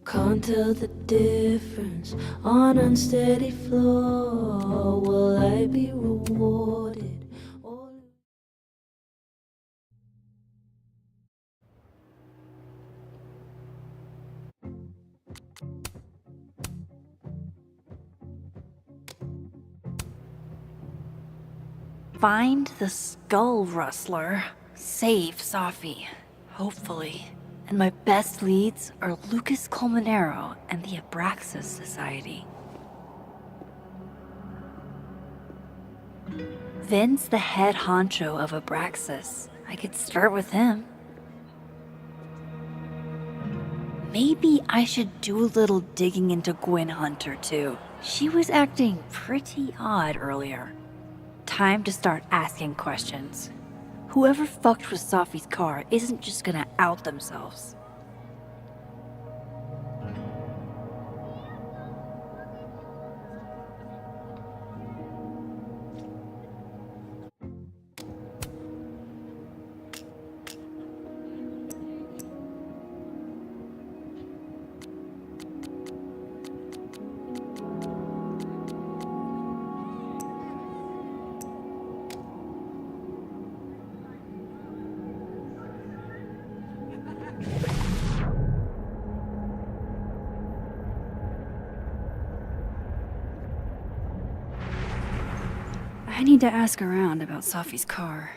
Can't tell the difference on unsteady floor. Will I be rewarded? Find the skull rustler. Save Safi. Hopefully. And my best leads are Lucas Colmenero and the Abraxas Society. Vin's the head honcho of Abraxas. I could start with him. Maybe I should do a little digging into Gwen Hunter too. She was acting pretty odd earlier. Time to start asking questions. Whoever fucked with Safi's car isn't just gonna out themselves. I need to ask around about Safi's car.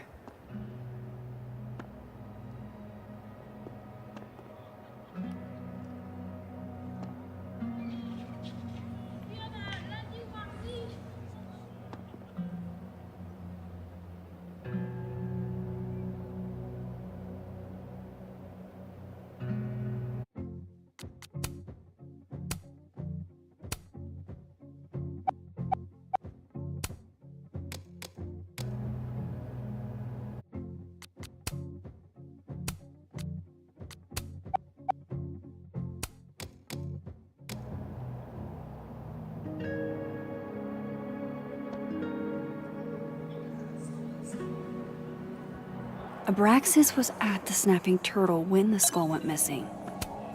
Abraxas was at the Snapping Turtle when the skull went missing.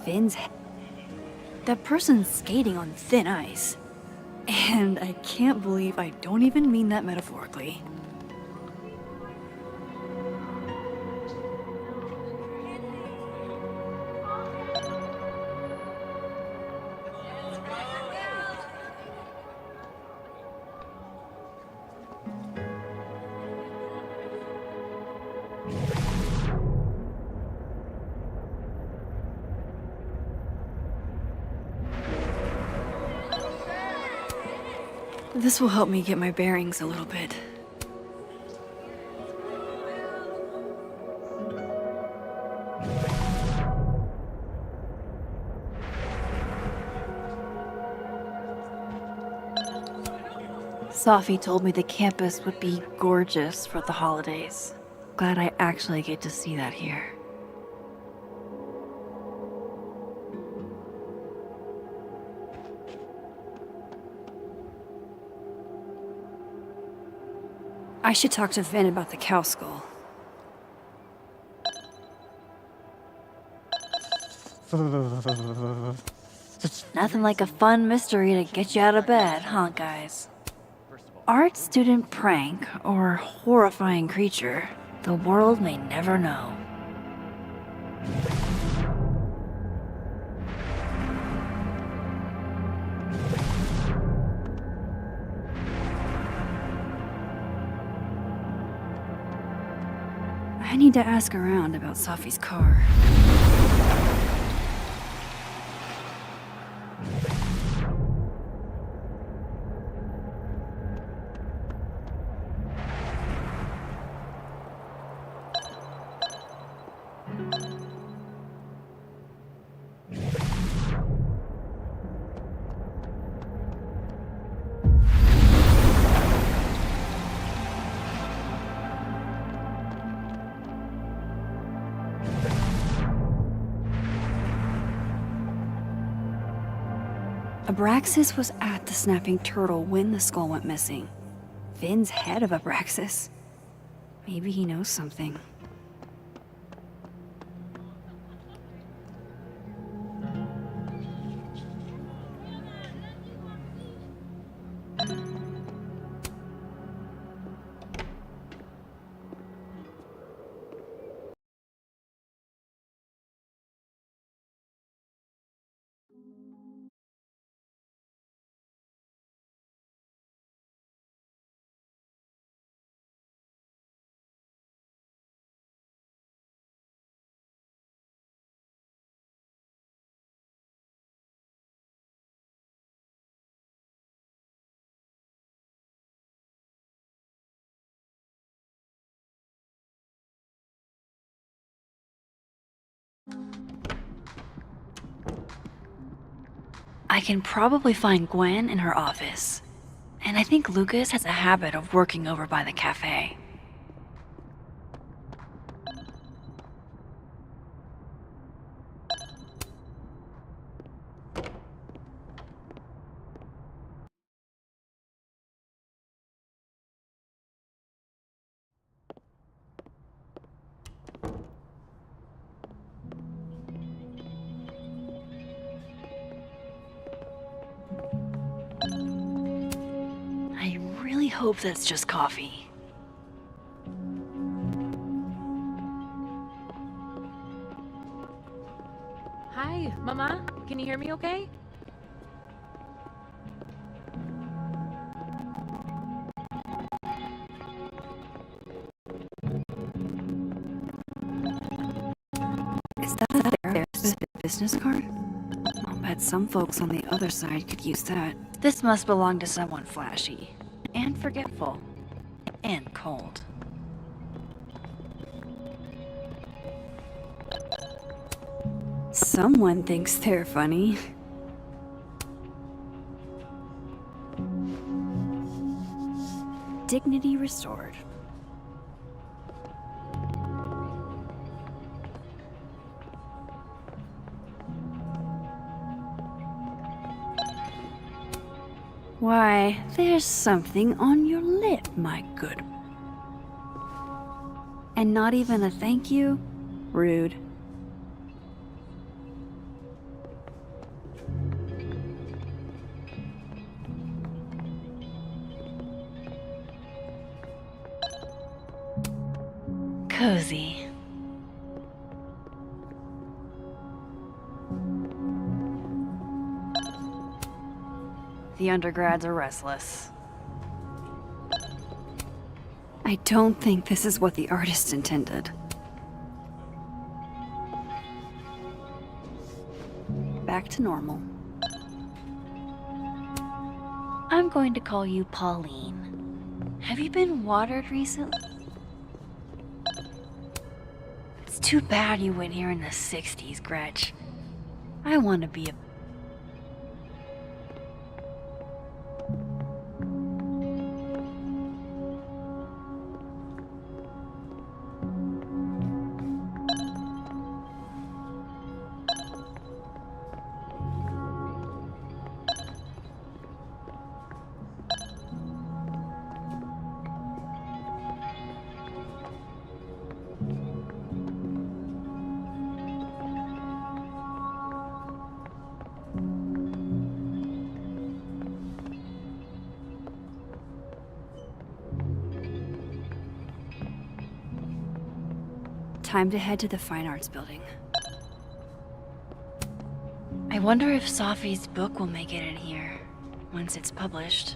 Vin's that person's skating on thin ice. And I can't believe I don't even mean that metaphorically. This will help me get my bearings a little bit. Safi told me the campus would be gorgeous for the holidays. Glad I actually get to see that here. I should talk to Vin about the cow skull. Nothing like a fun mystery to get you out of bed, huh, guys? Art student prank or horrifying creature, the world may never know. I need to ask around about Safi's car. Abraxas was at the Snapping Turtle when the skull went missing. Vin's head of Abraxas. Maybe he knows something. I can probably find Gwen in her office. And I think Lucas has a habit of working over by the cafe. I really hope that's just coffee. Hi, Mama. Can you hear me okay? Is that their business card? I'll bet some folks on the other side could use that. This must belong to someone flashy, and forgetful, and cold. Someone thinks they're funny. Dignity restored. Why, there's something on your lip, my good. And not even a thank you? Rude. Cozy. The undergrads are restless. I don't think this is what the artist intended. Back to normal. I'm going to call you Pauline. Have you been watered recently? It's too bad you went here in the 60s, Gretch. I want to be a... Time to head to the Fine Arts Building. I wonder if Sophie's book will make it in here, once it's published.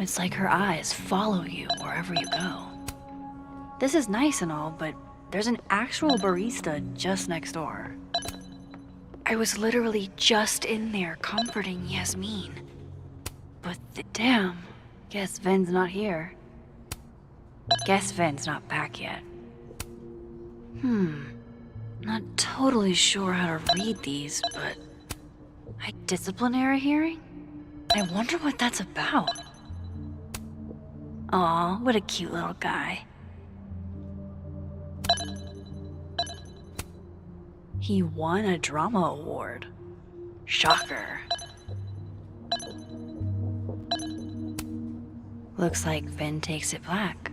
It's like her eyes follow you wherever you go. This is nice and all, but there's an actual barista just next door. I was literally just in there comforting Yasmin. But damn, guess Ven's not here. Guess Ven's not back yet. Not totally sure how to read these, but... a disciplinary hearing? I wonder what that's about. Aw, what a cute little guy. He won a drama award. Shocker. Looks like Finn takes it black.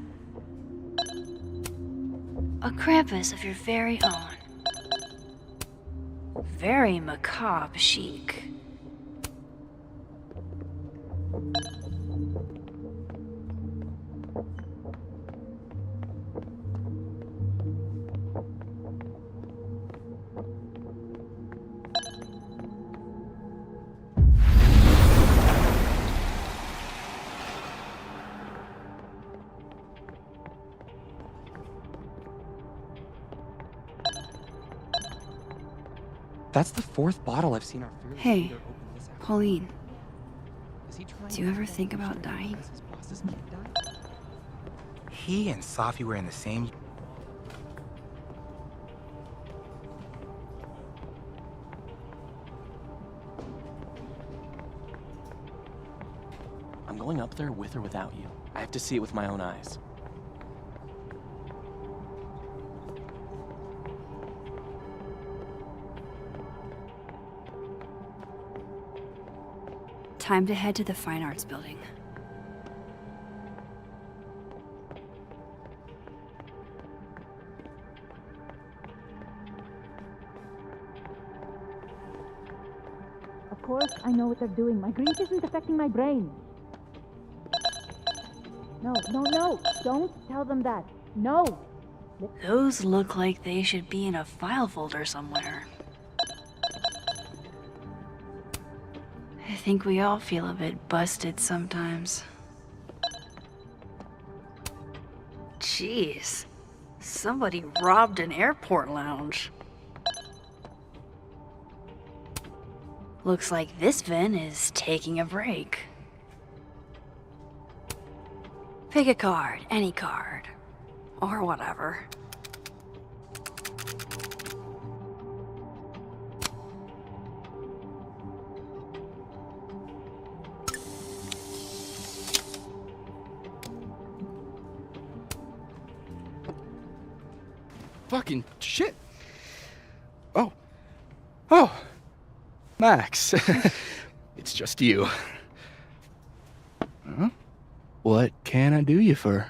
A Krampus of your very own. Very macabre chic. That's the fourth bottle I've seen our fearless Hey, leader open this afternoon. Pauline, Is he trying do you to ever kill think him about dying? because his bosses keep dying? He and Safi were in the same. I'm going up there with or without you. I have to see it with my own eyes. Time to head to the Fine Arts Building. Of course, I know what they're doing. My grief isn't affecting my brain. No, no, no! Don't tell them that. No! Those look like they should be in a file folder somewhere. I think we all feel a bit busted sometimes. Jeez, somebody robbed an airport lounge. Looks like this Vin is taking a break. Pick a card, any card, or whatever. Fucking shit. Oh, Max. It's just you. Huh? What can I do you for?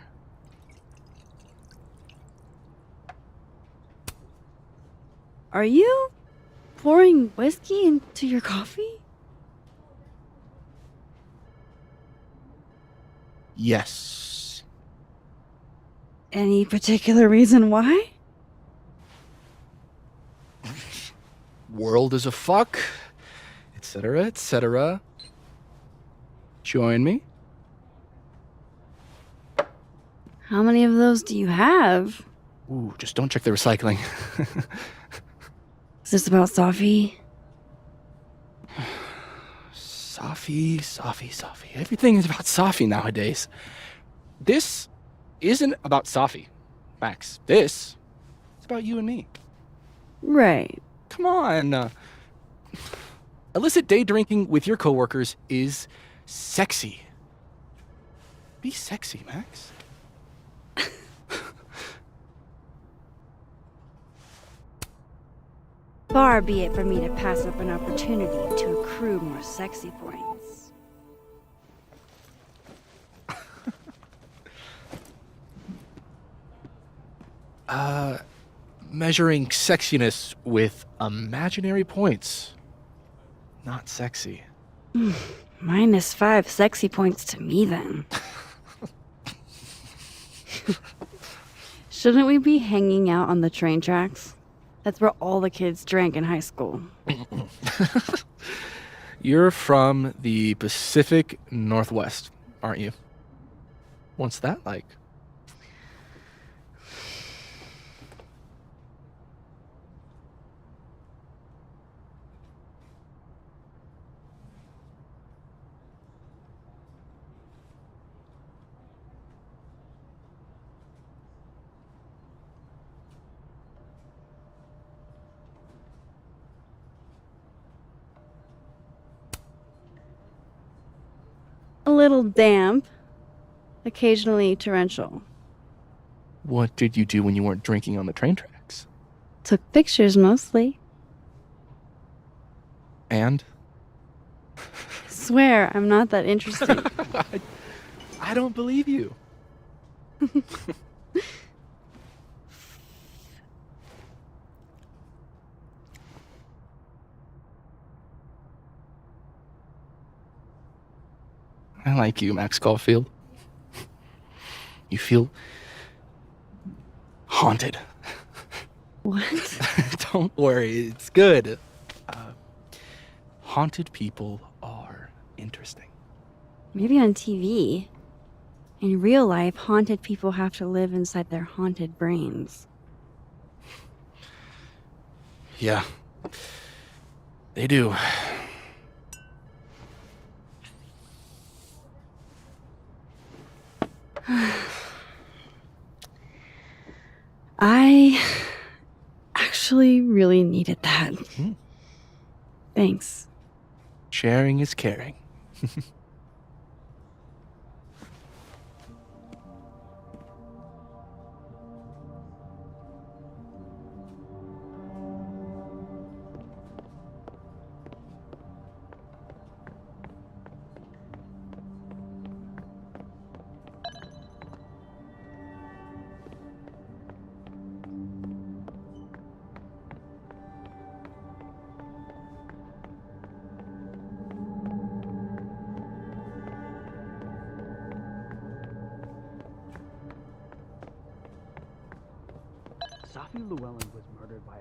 Are you pouring whiskey into your coffee? Yes. Any particular reason why? World is a fuck, etc., etc. Join me. How many of those do you have? Ooh, just don't check the recycling. Is this about Safi? Safi. Everything is about Safi nowadays. This isn't about Safi, Max. This is about you and me. Right. Come on. Illicit day drinking with your coworkers is sexy. Be sexy, Max. Far be it for me to pass up an opportunity to accrue more sexy points. Measuring sexiness with imaginary points. Not sexy. -5 sexy points to me, then. Shouldn't we be hanging out on the train tracks? That's where all the kids drank in high school. You're from the Pacific Northwest, aren't you? What's that like? A little damp, occasionally torrential. What did you do when you weren't drinking on the train tracks? Took pictures mostly. And? Swear, I'm not that interesting. I don't believe you. I like you, Max Caulfield. You feel haunted. What? Don't worry, it's good. Haunted people are interesting. Maybe on TV. In real life, haunted people have to live inside their haunted brains. Yeah, they do. I actually really needed that. Thanks. Sharing is caring. Sophie Llewellyn was murdered by...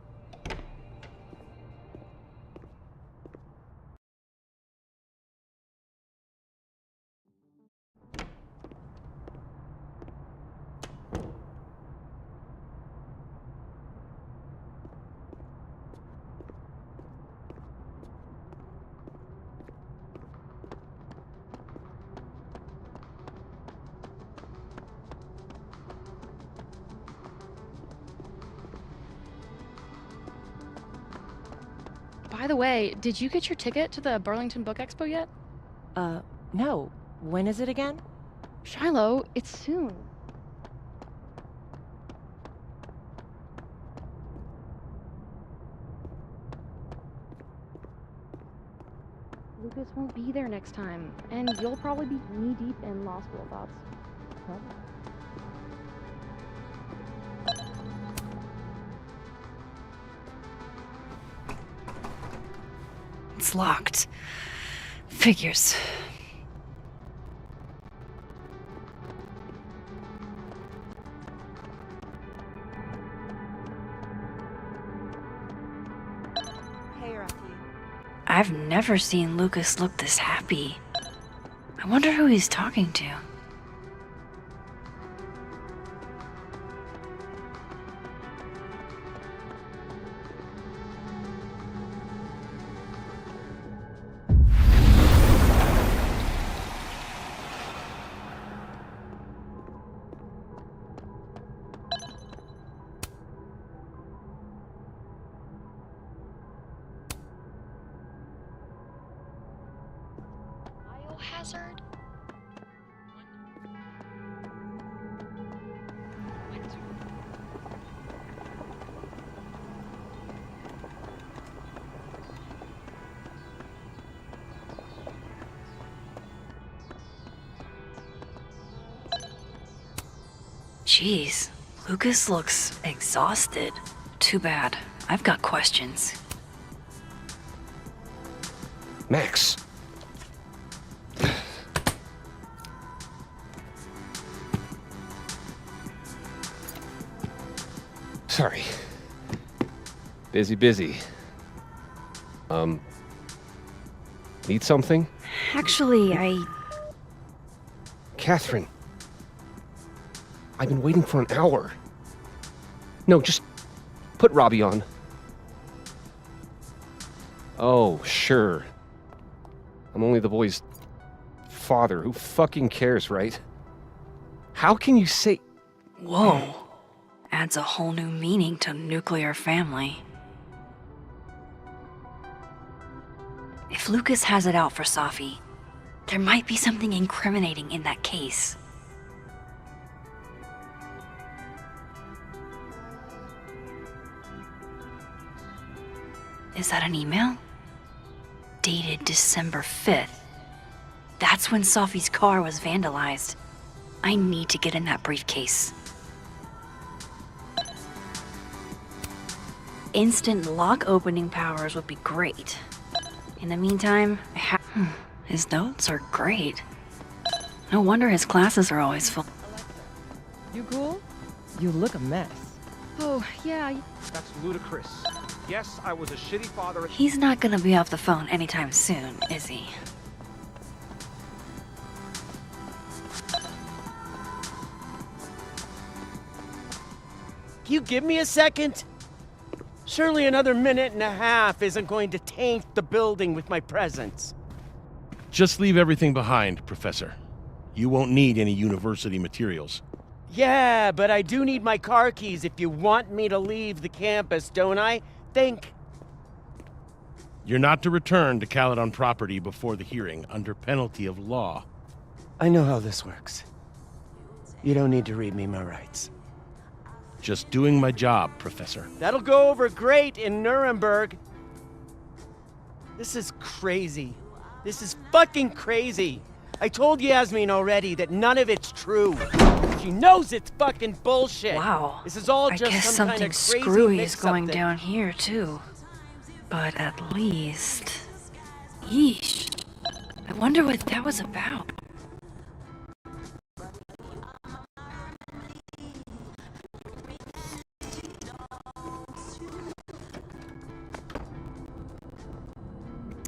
By the way, did you get your ticket to the Burlington Book Expo yet? No. When is it again? Shiloh, it's soon. Lucas won't be there next time, and you'll probably be knee-deep in law school thoughts. It's locked. Figures. Hey, Rocky. I've never seen Lucas look this happy. I wonder who he's talking to. Biohazard? Jeez, Lucas looks exhausted. Too bad. I've got questions. Max. Sorry. Busy. Need something? Actually, Catherine. I've been waiting for an hour. No, just put Robbie on. Oh, sure. I'm only the boy's father. Who fucking cares, right? How can you say... Whoa. Adds a whole new meaning to nuclear family. If Lucas has it out for Safi, there might be something incriminating in that case. Is that an email? dated December 5th. That's when Sophie's car was vandalized. I need to get in that briefcase. Instant lock opening powers would be great. In the meantime, his notes are great. No wonder his classes are always full. You cool? You look a mess. Oh, yeah, That's ludicrous. Yes, I was a shitty father. He's not gonna be off the phone anytime soon, is he? You give me a second? Surely another minute and a half isn't going to taint the building with my presence. Just leave everything behind, Professor. You won't need any university materials. Yeah, but I do need my car keys if you want me to leave the campus, don't I? Think. You're not to return to Caledon property before the hearing, under penalty of law. I know how this works. You don't need to read me my rights. Just doing my job, Professor. That'll go over great in Nuremberg. This is crazy. This is fucking crazy. I told Yasmin already that none of it's true. She knows it's fucking bullshit. Wow. This is all I just guess some kind something of crazy screwy is mix-up going that- down here, too. But at least... Yeesh. I wonder what that was about.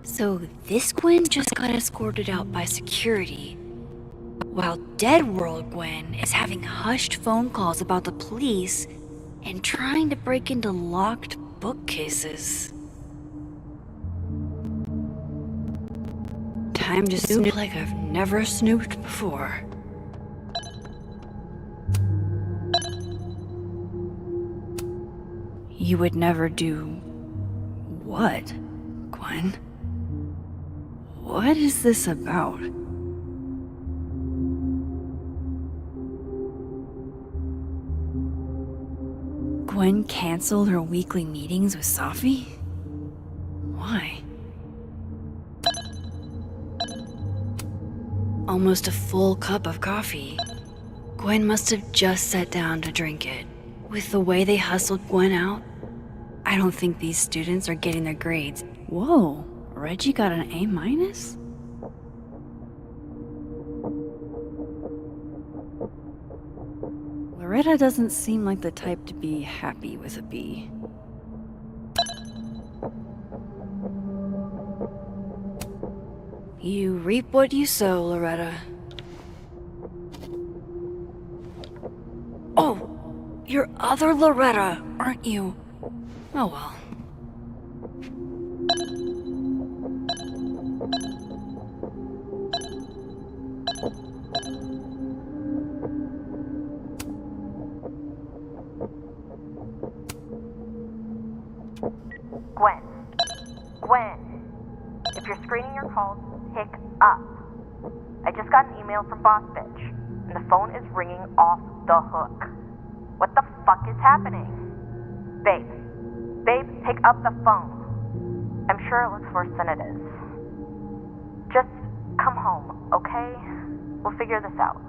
So this Gwen just got escorted out by security, while Dead World Gwen is having hushed phone calls about the police and trying to break into locked bookcases. Time to snoop like I've never snooped before. You would never do what, Gwen? What is this about? Gwen canceled her weekly meetings with Safi? Why? Almost a full cup of coffee. Gwen must have just sat down to drink it. With the way they hustled Gwen out, I don't think these students are getting their grades. Whoa, Reggie got an A-? Loretta doesn't seem like the type to be happy with a B. You reap what you sow, Loretta. Oh, you're other Loretta, aren't you? Oh well. Gwen, if you're screening your calls, pick up. I just got an email from Boss Bitch, and the phone is ringing off the hook. What the fuck is happening? Babe, pick up the phone. I'm sure it looks worse than it is. Just come home, okay? We'll figure this out.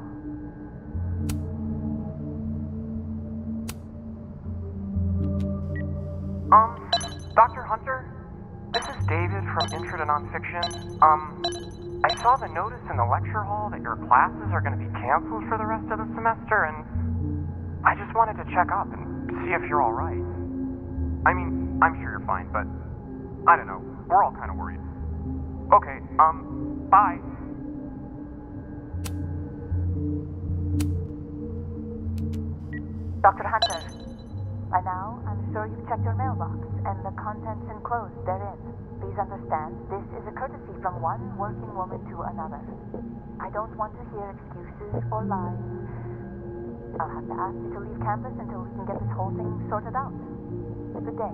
Dr. Hunter? This is David from Intro to Nonfiction. I saw the notice in the lecture hall that your classes are going to be canceled for the rest of the semester, and I just wanted to check up and see if you're all right. I mean, I'm sure you're fine, but I don't know. We're all kind of worried. Okay, bye. Dr. Hunter, by now, I'm sure you've checked your mailbox and the contents enclosed therein. Please understand, this is a courtesy from one working woman to another. I don't want to hear excuses or lies. I'll have to ask you to leave campus until we can get this whole thing sorted out. Good day.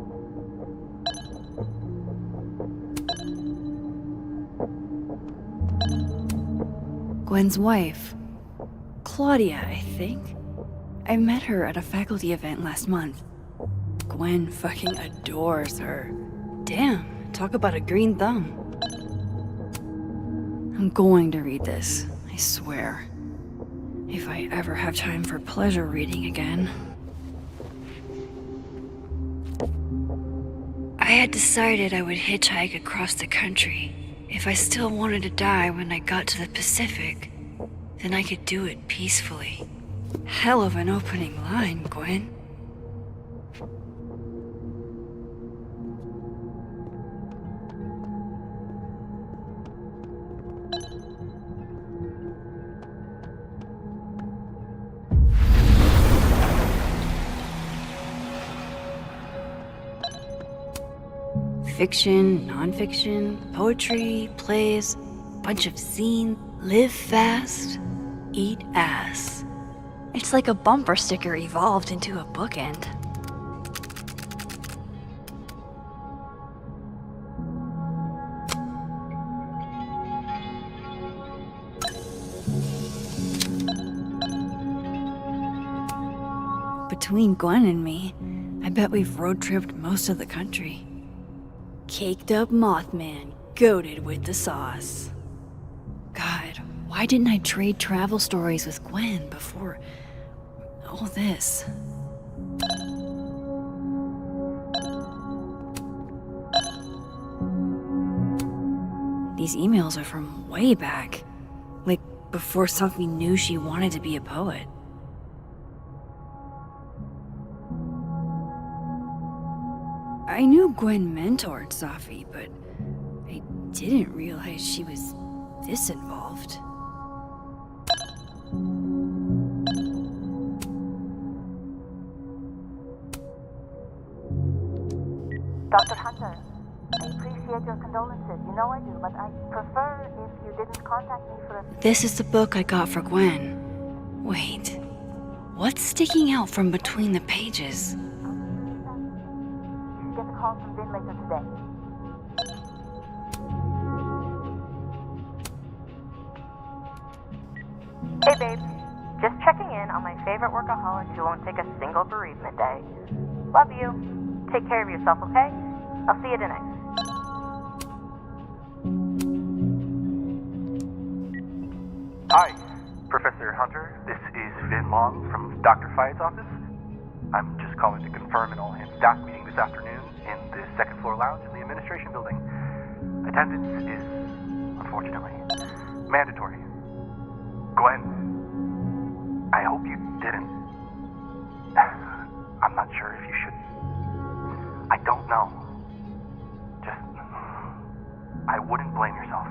Gwen's wife. Claudia, I think. I met her at a faculty event last month. Gwen fucking adores her. Damn, talk about a green thumb. I'm going to read this, I swear. If I ever have time for pleasure reading again. I had decided I would hitchhike across the country. If I still wanted to die when I got to the Pacific, then I could do it peacefully. Hell of an opening line, Gwen. Fiction, nonfiction, poetry, plays, bunch of zine, live fast, eat ass. It's like a bumper sticker evolved into a bookend. Between Gwen and me, I bet we've road-tripped most of the country. Caked up Mothman, goated with the sauce. God, why didn't I trade travel stories with Gwen before all this? These emails are from way back, like before Sophie knew she wanted to be a poet. I knew Gwen mentored Sophie, but I didn't realize she was this involved. Dr. Hunter, I appreciate your condolences. You know I do, but I prefer if you didn't contact me for a... This is the book I got for Gwen. Wait, what's sticking out from between the pages? Get a call from Vin later today. Hey babe, just checking in on my favorite workaholic who won't take a single bereavement day. Love you. Take care of yourself, okay? I'll see you tonight. Hi, Professor Hunter. This is Vin Long from Dr. Fyatt's office. I'm just calling to confirm an all-hands staff meeting this afternoon in the second floor lounge in the administration building. Attendance is, unfortunately, mandatory. Gwen, I hope you didn't. I'm not sure if you should. I don't know. Just, I wouldn't blame yourself.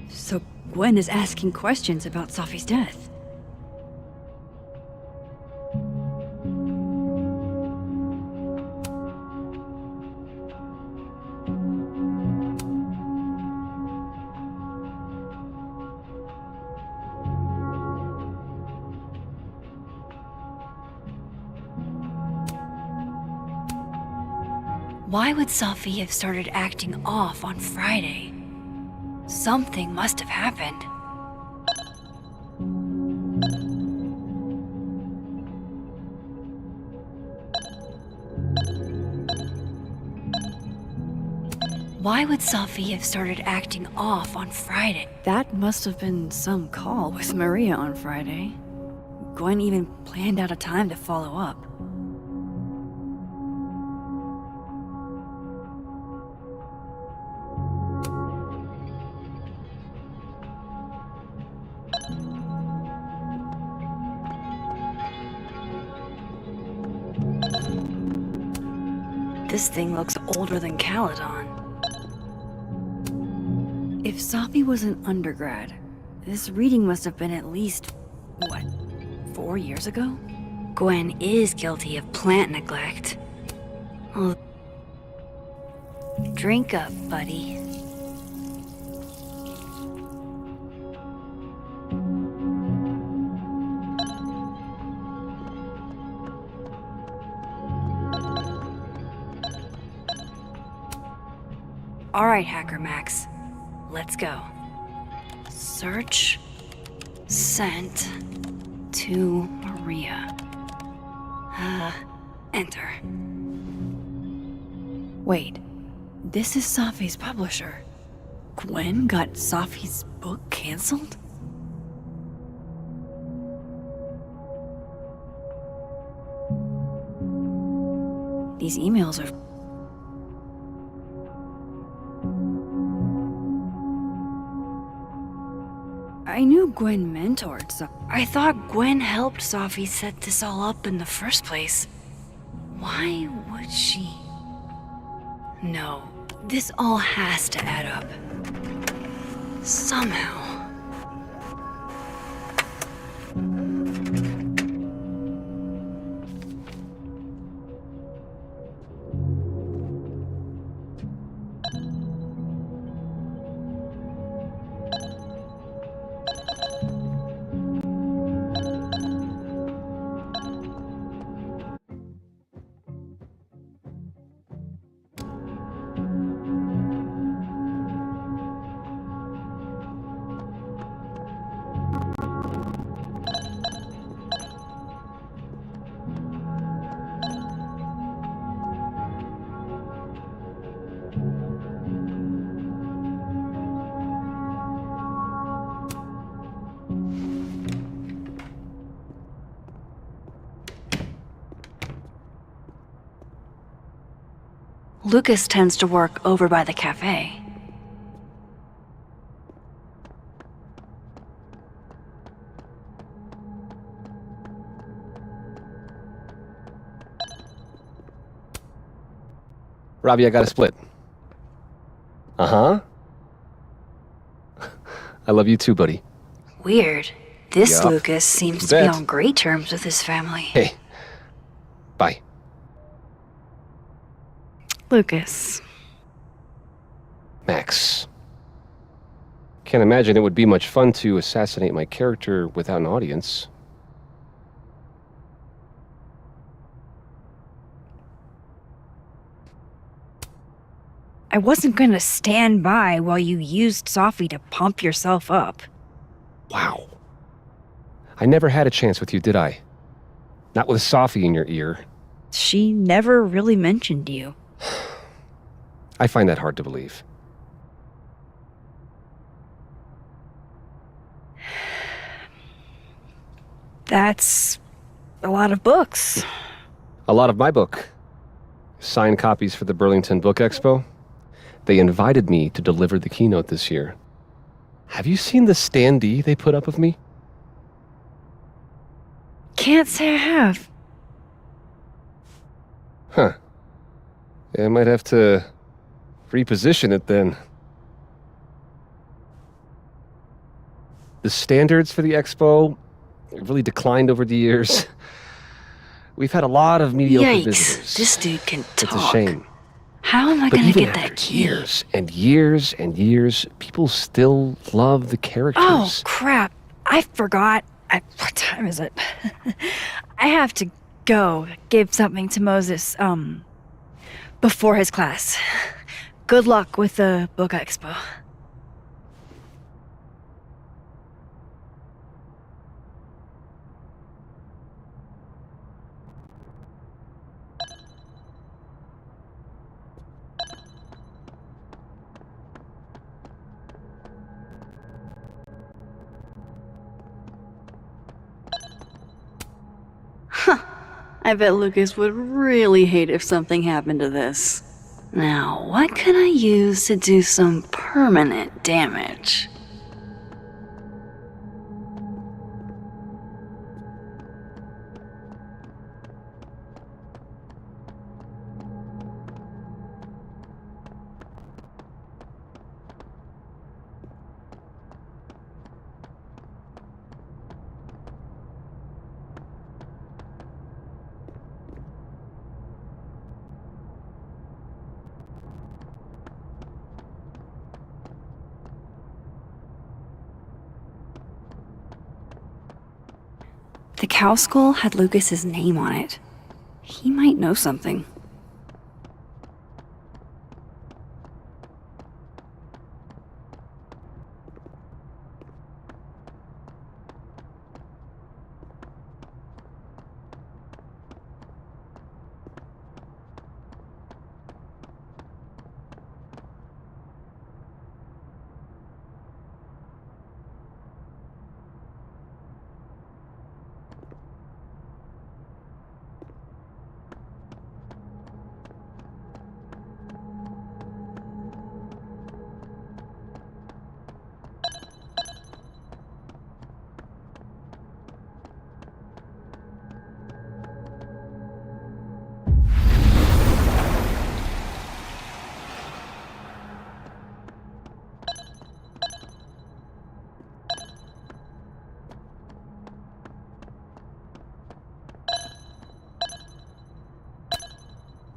So Gwen is asking questions about Sophie's death. Why would Sophie have started acting off on Friday? Something must have happened. Why would Sophie have started acting off on Friday? That must have been some call with Maria on Friday. Gwen even planned out a time to follow up. This thing looks older than Caledon. If Sophie was an undergrad, this reading must have been at least, what, 4 years ago? Gwen is guilty of plant neglect. Oh. Drink up, buddy. All right, Hacker Max. Let's go. Search sent to Maria. Enter. Wait, this is Safi's publisher. Gwen got Safi's book canceled? These emails are... I knew Gwen mentored, so I thought Gwen helped Safi set this all up in the first place. Why would she? No, this all has to add up. Somehow. Lucas tends to work over by the cafe. Robbie, I got a split. Uh-huh. I love you too, buddy. Weird. This Yup. Lucas seems to be on great terms with his family. Hey. Bye. Lucas. Max. Can't imagine it would be much fun to assassinate my character without an audience. I wasn't gonna stand by while you used Safi to pump yourself up. Wow. I never had a chance with you, did I? Not with Safi in your ear. She never really mentioned you. I find that hard to believe. That's a lot of books. A lot of my book. Signed copies for the Burlington Book Expo. They invited me to deliver the keynote this year. Have you seen the standee they put up of me? Can't say I have. Huh. Yeah, I might have to reposition it then. The standards for the expo really declined over the years. We've had a lot of mediocre visitors. This dude can talk. It's a shame. How am I But gonna even get that after key? years and years and years, people still love the characters. Oh, crap. I forgot. What time is it? I have to go give something to Moses, before his class. Good luck with the book expo. I bet Lucas would really hate if something happened to this. Now, what can I use to do some permanent damage? The cow skull had Lucas's name on it. He might know something.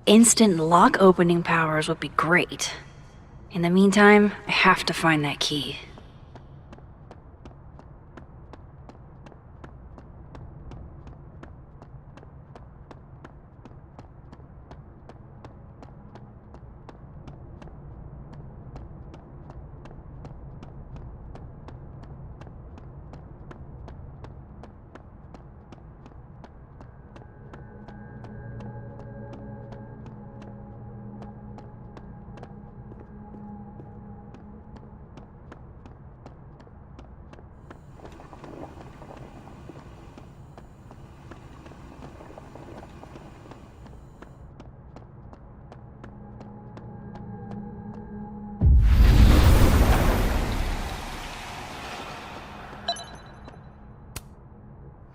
instant lock opening powers would be great. In the meantime, I have to find that key.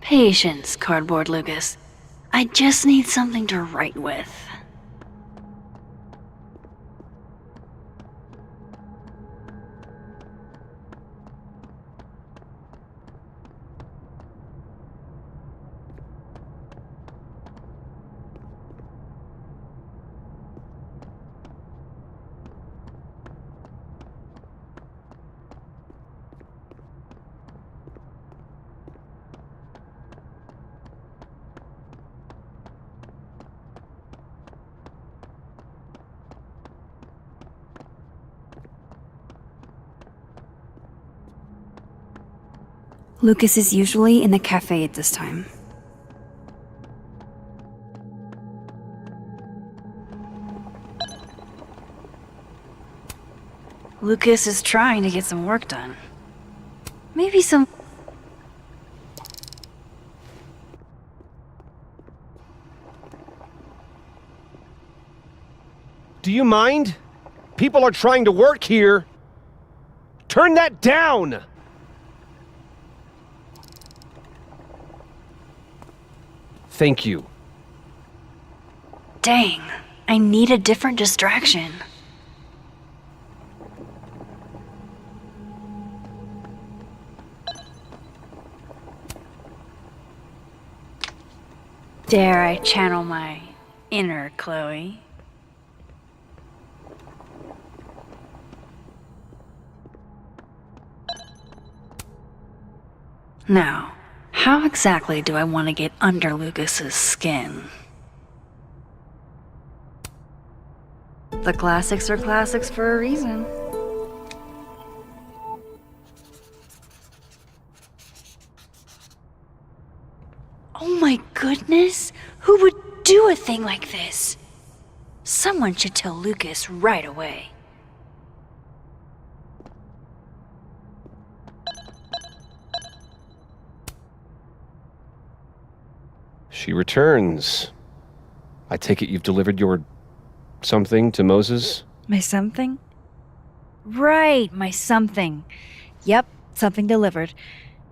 Patience, Cardboard Lucas. I just need something to write with. Lucas is usually in the cafe at this time. Lucas is trying to get some work done. Maybe some... Do you mind? People are trying to work here. Turn that down! Thank you. Dang, I need a different distraction. Dare I channel my inner Chloe? Now, how exactly do I want to get under Lucas's skin? The classics are classics for a reason. Oh my goodness! Who would do a thing like this? Someone should tell Lucas right away. She returns. I take it you've delivered your something to Moses? My something? Right, my something. Yep, something delivered.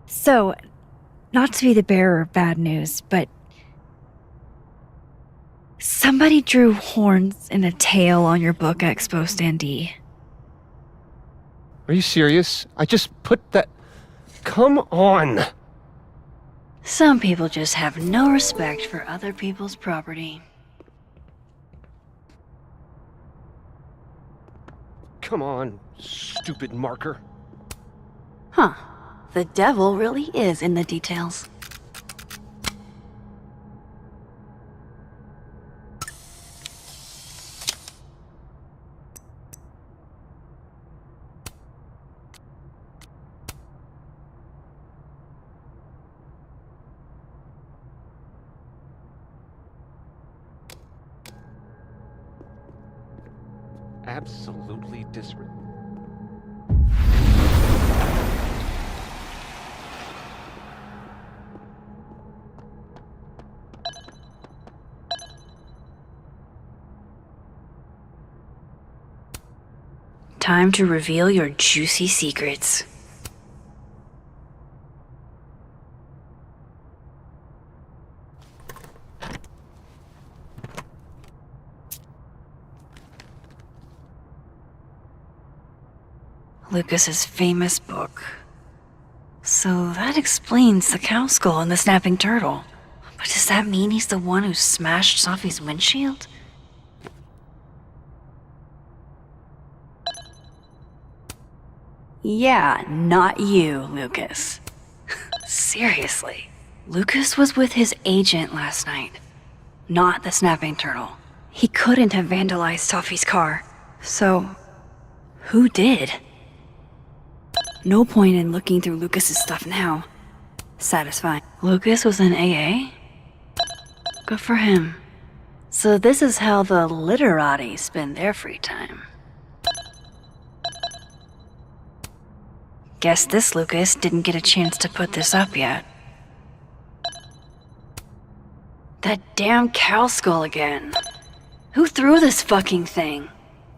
So, not to be the bearer of bad news, but somebody drew horns and a tail on your book expo standee. Are you serious? I just put that... Come on! Some people just have no respect for other people's property. Come on, stupid marker. Huh. The devil really is in the details. Absolutely disrespectful. Time to reveal your juicy secrets. Lucas's famous book. So that explains the cow skull and the snapping turtle. But does that mean he's the one who smashed Sophie's windshield? Yeah, not you, Lucas. Seriously. Lucas was with his agent last night, not the snapping turtle. He couldn't have vandalized Sophie's car. So, who did? No point in looking through Lucas's stuff now. Satisfying. Lucas was in AA? Good for him. So this is how the literati spend their free time. Guess this Lucas didn't get a chance to put this up yet. That damn cow skull again. Who threw this fucking thing?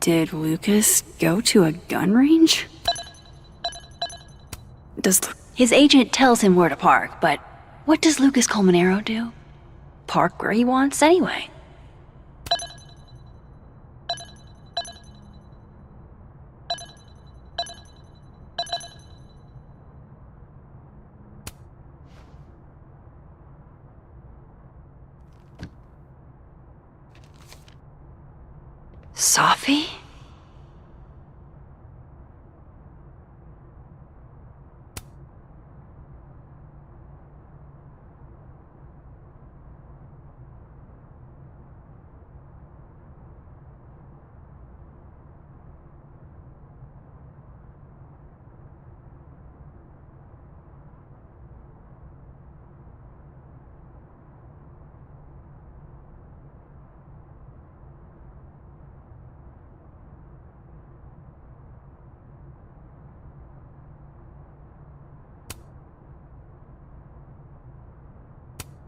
Did Lucas go to a gun range? His agent tells him where to park, but what does Lucas Colmenero do? Park where he wants anyway. Sophie?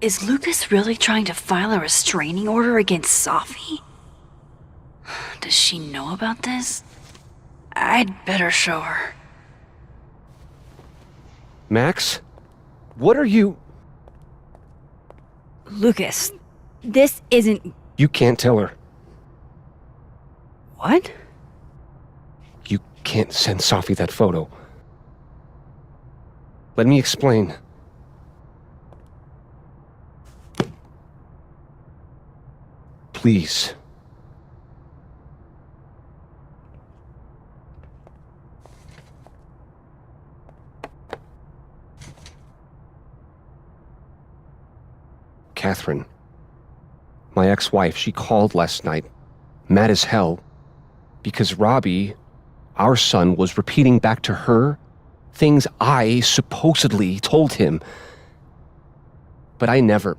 Is Lucas really trying to file a restraining order against Sophie? Does she know about this? I'd better show her. Max? What are you... Lucas, this isn't... You can't tell her. What? You can't send Sophie that photo. Let me explain. Please. Catherine, my ex-wife, she called last night, mad as hell, because Robbie, our son, was repeating back to her things I supposedly told him. But I never...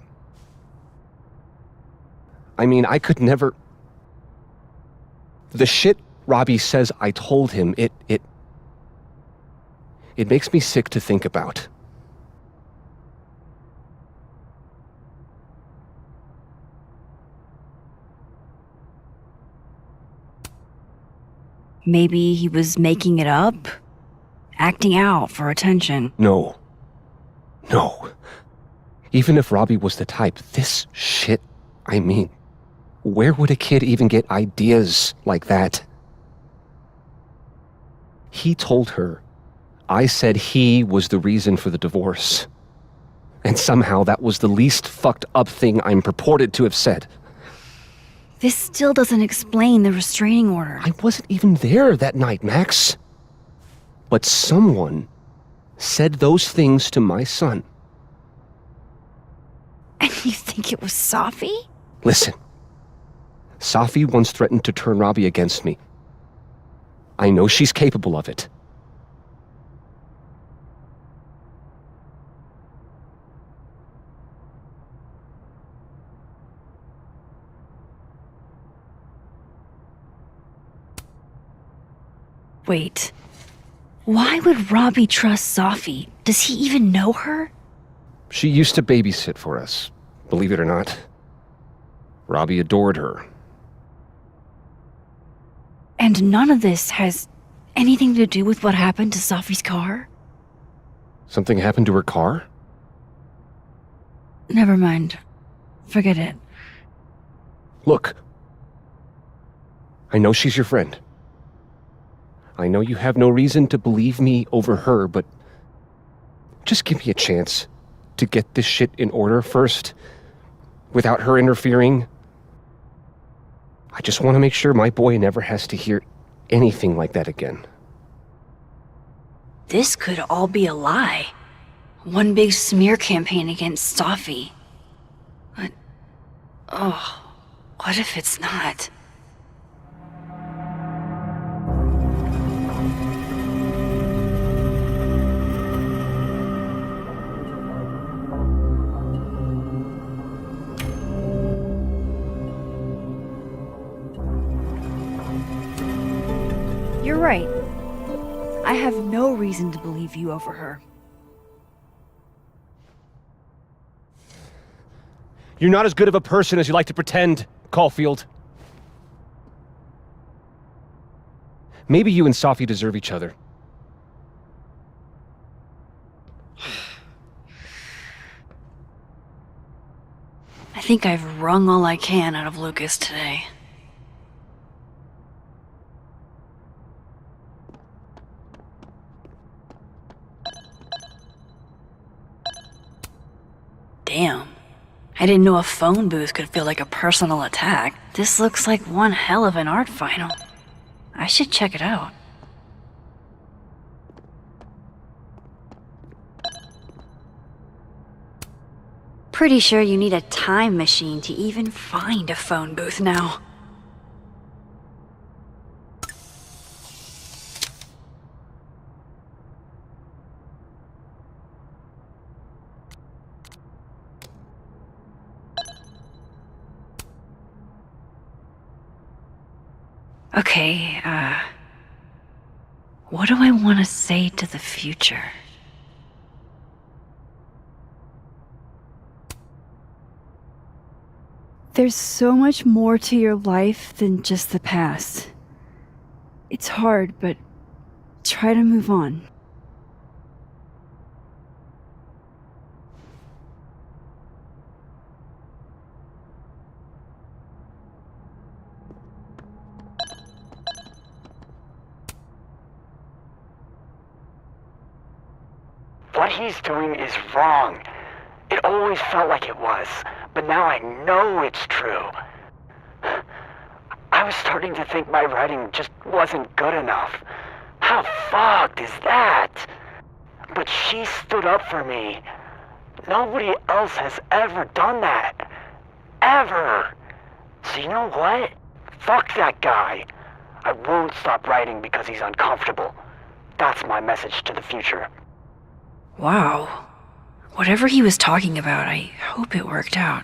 I could never... The shit Robbie says I told him, it makes me sick to think about. Maybe he was making it up? Acting out for attention? No. Even if Robbie was the type, this shit, where would a kid even get ideas like that? He told her I said he was the reason for the divorce. And somehow that was the least fucked up thing I'm purported to have said. This still doesn't explain the restraining order. I wasn't even there that night, Max. But someone said those things to my son. And you think it was Sophie? Listen. Sophie once threatened to turn Robbie against me. I know she's capable of it. Wait. Why would Robbie trust Sophie? Does he even know her? She used to babysit for us, believe it or not. Robbie adored her. And none of this has anything to do with what happened to Sophie's car? Something happened to her car? Never mind. Forget it. Look. I know she's your friend. I know you have no reason to believe me over her, but just give me a chance to get this shit in order first, without her interfering. I just want to make sure my boy never has to hear anything like that again. This could all be a lie. One big smear campaign against Safi. But, oh, what if it's not? You're right. I have no reason to believe you over her. You're not as good of a person as you like to pretend, Caulfield. Maybe you and Safi deserve each other. I think I've wrung all I can out of Lucas today. Damn. I didn't know a phone booth could feel like a personal attack. This looks like one hell of an art final. I should check it out. Pretty sure you need a time machine to even find a phone booth now. Okay, what do I want to say to the future? There's so much more to your life than just the past. It's hard, but try to move on. What he's doing is wrong. It always felt like it was, but now I know it's true. I was starting to think my writing just wasn't good enough. How fucked is that? But she stood up for me. Nobody else has ever done that. Ever. So you know what? Fuck that guy. I won't stop writing because he's uncomfortable. That's my message to the future. Wow. Whatever he was talking about, I hope it worked out.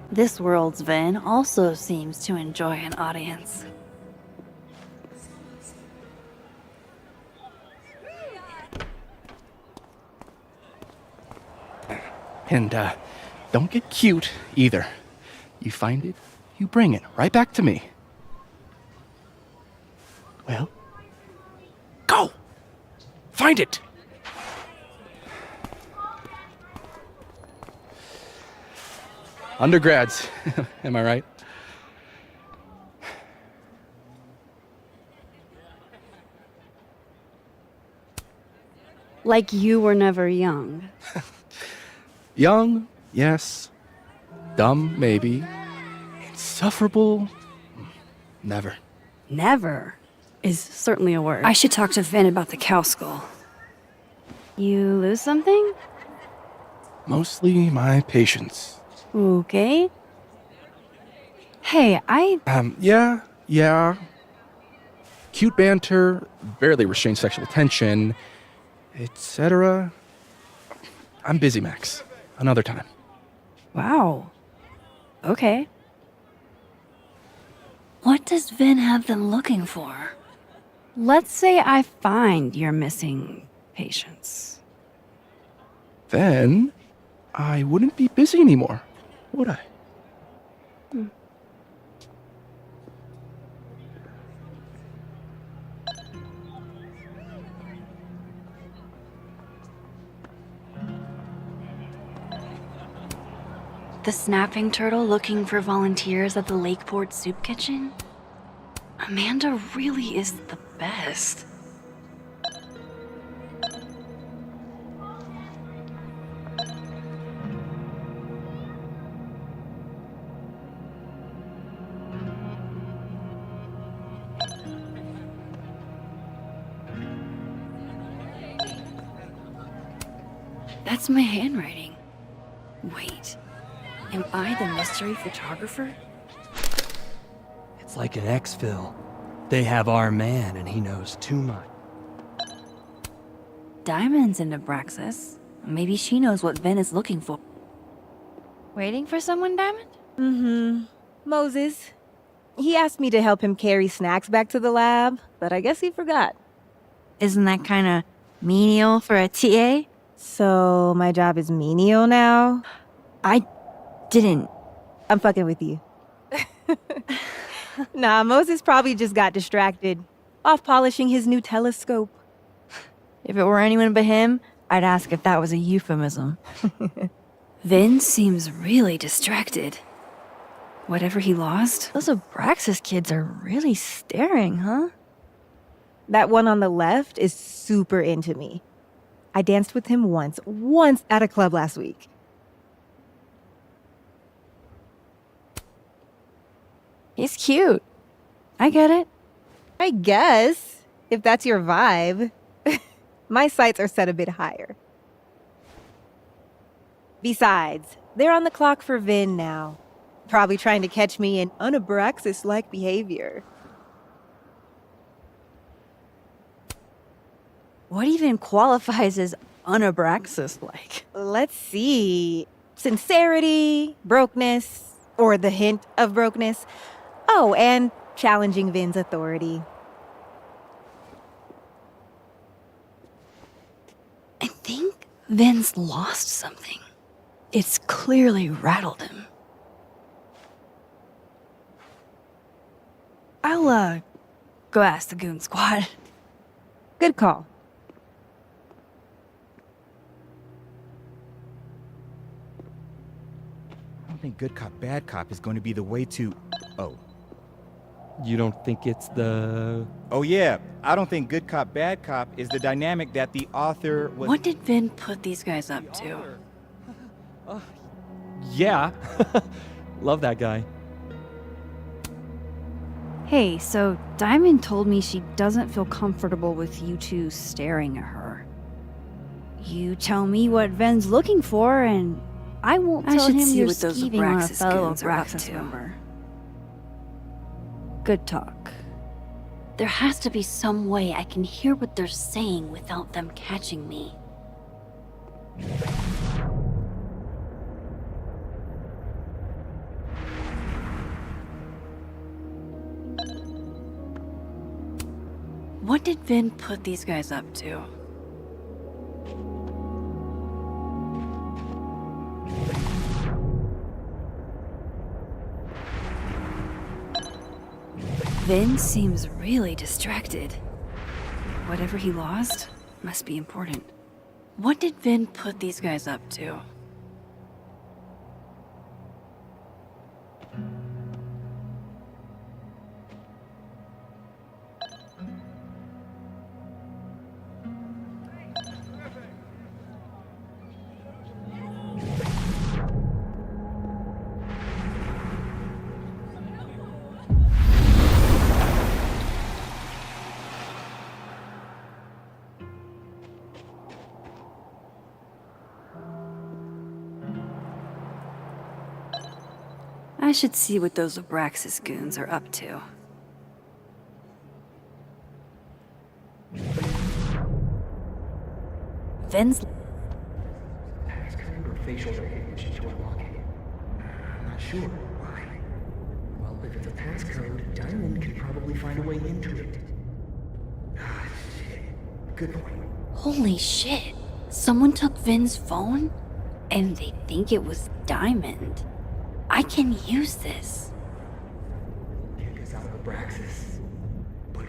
This world's Vin also seems to enjoy an audience. And don't get cute either. You find it, you bring it right back to me. Well, go! Find it! Undergrads, am I right? Like you were never young. Young, yes. Dumb, maybe. Insufferable, never. Never is certainly a word. I should talk to Vin about the cow skull. You lose something? Mostly my patience. Okay. Hey, Yeah. Cute banter, barely restrained sexual tension, etc. I'm busy, Max. Another time. Wow. Okay. What does Vin have them looking for? Let's say I find your missing patience. Then I wouldn't be busy anymore, would I? The snapping turtle looking for volunteers at the Lakeport Soup Kitchen? Amanda really is the best. That's my handwriting. Wait. Am I the mystery photographer? It's like an exfil. They have our man and he knows too much. Diamond's in Nebraxis. Maybe she knows what Vin is looking for. Waiting for someone, Diamond? Mm-hmm. Moses. He asked me to help him carry snacks back to the lab, but I guess he forgot. Isn't that kinda menial for a TA? So, my job is menial now? I didn't. I'm fucking with you. Nah, Moses probably just got distracted. Off polishing his new telescope. If it were anyone but him, I'd ask if that was a euphemism. Vin seems really distracted. Whatever he lost? Those Abraxas kids are really staring, huh? That one on the left is super into me. I danced with him once at a club last week. He's cute. I get it. I guess, if that's your vibe. My sights are set a bit higher. Besides, they're on the clock for Vin now. Probably trying to catch me in unabraxis-like behavior. What even qualifies as unabraxis-like? Let's see. Sincerity, brokenness, or the hint of brokenness. Oh, and challenging Vin's authority. I think Vin's lost something. It's clearly rattled him. I'll, go ask the goon squad. Good call. I don't think good cop, bad cop is going to be the way to... Oh. You don't think it's the... Oh yeah, I don't think good cop, bad cop is the dynamic that the author was... What did Vin put these guys up to? Yeah. Love that guy. Hey, so Diamond told me she doesn't feel comfortable with you two staring at her. You tell me what Ven's looking for, and I won't tell him you're skeeving on a fellow Abraxas member. Good talk. There has to be some way I can hear what they're saying without them catching me. What did Vin put these guys up to? Vin seems really distracted. Whatever he lost must be important. What did Vin put these guys up to? I should see what those Abraxas goons are up to. Vin's passcode or facial recognition to unlock it? I'm not sure. Why? Well, if it's a passcode, Diamond can probably find a way into it. Ah, shit. Good point. Holy shit! Someone took Vin's phone? And they think it was Diamond. I can use this. Kick us out of Abraxas. But...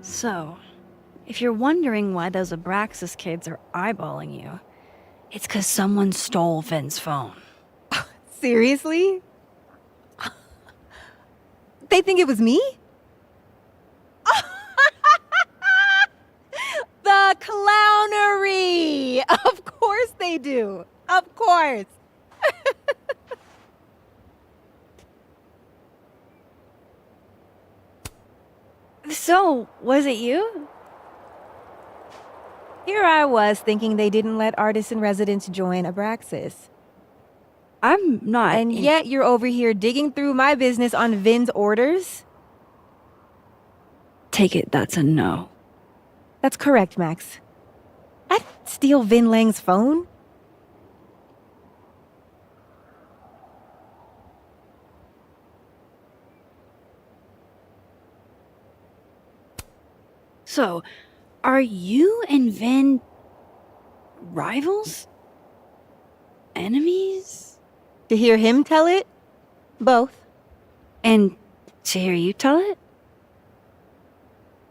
So, if you're wondering why those Abraxas kids are eyeballing you, it's 'cause someone stole Vin's phone. Seriously? They think it was me? The clownery! Of course they do. Of course. So, was it you? Here I was thinking they didn't let artists in residence join Abraxas. I'm not. And yet you're over here digging through my business on Vin's orders? Take it that's a no. That's correct, Max. I'd steal Vin Lang's phone? So, are you and Vin rivals? Enemies? To hear him tell it? Both. And to hear you tell it?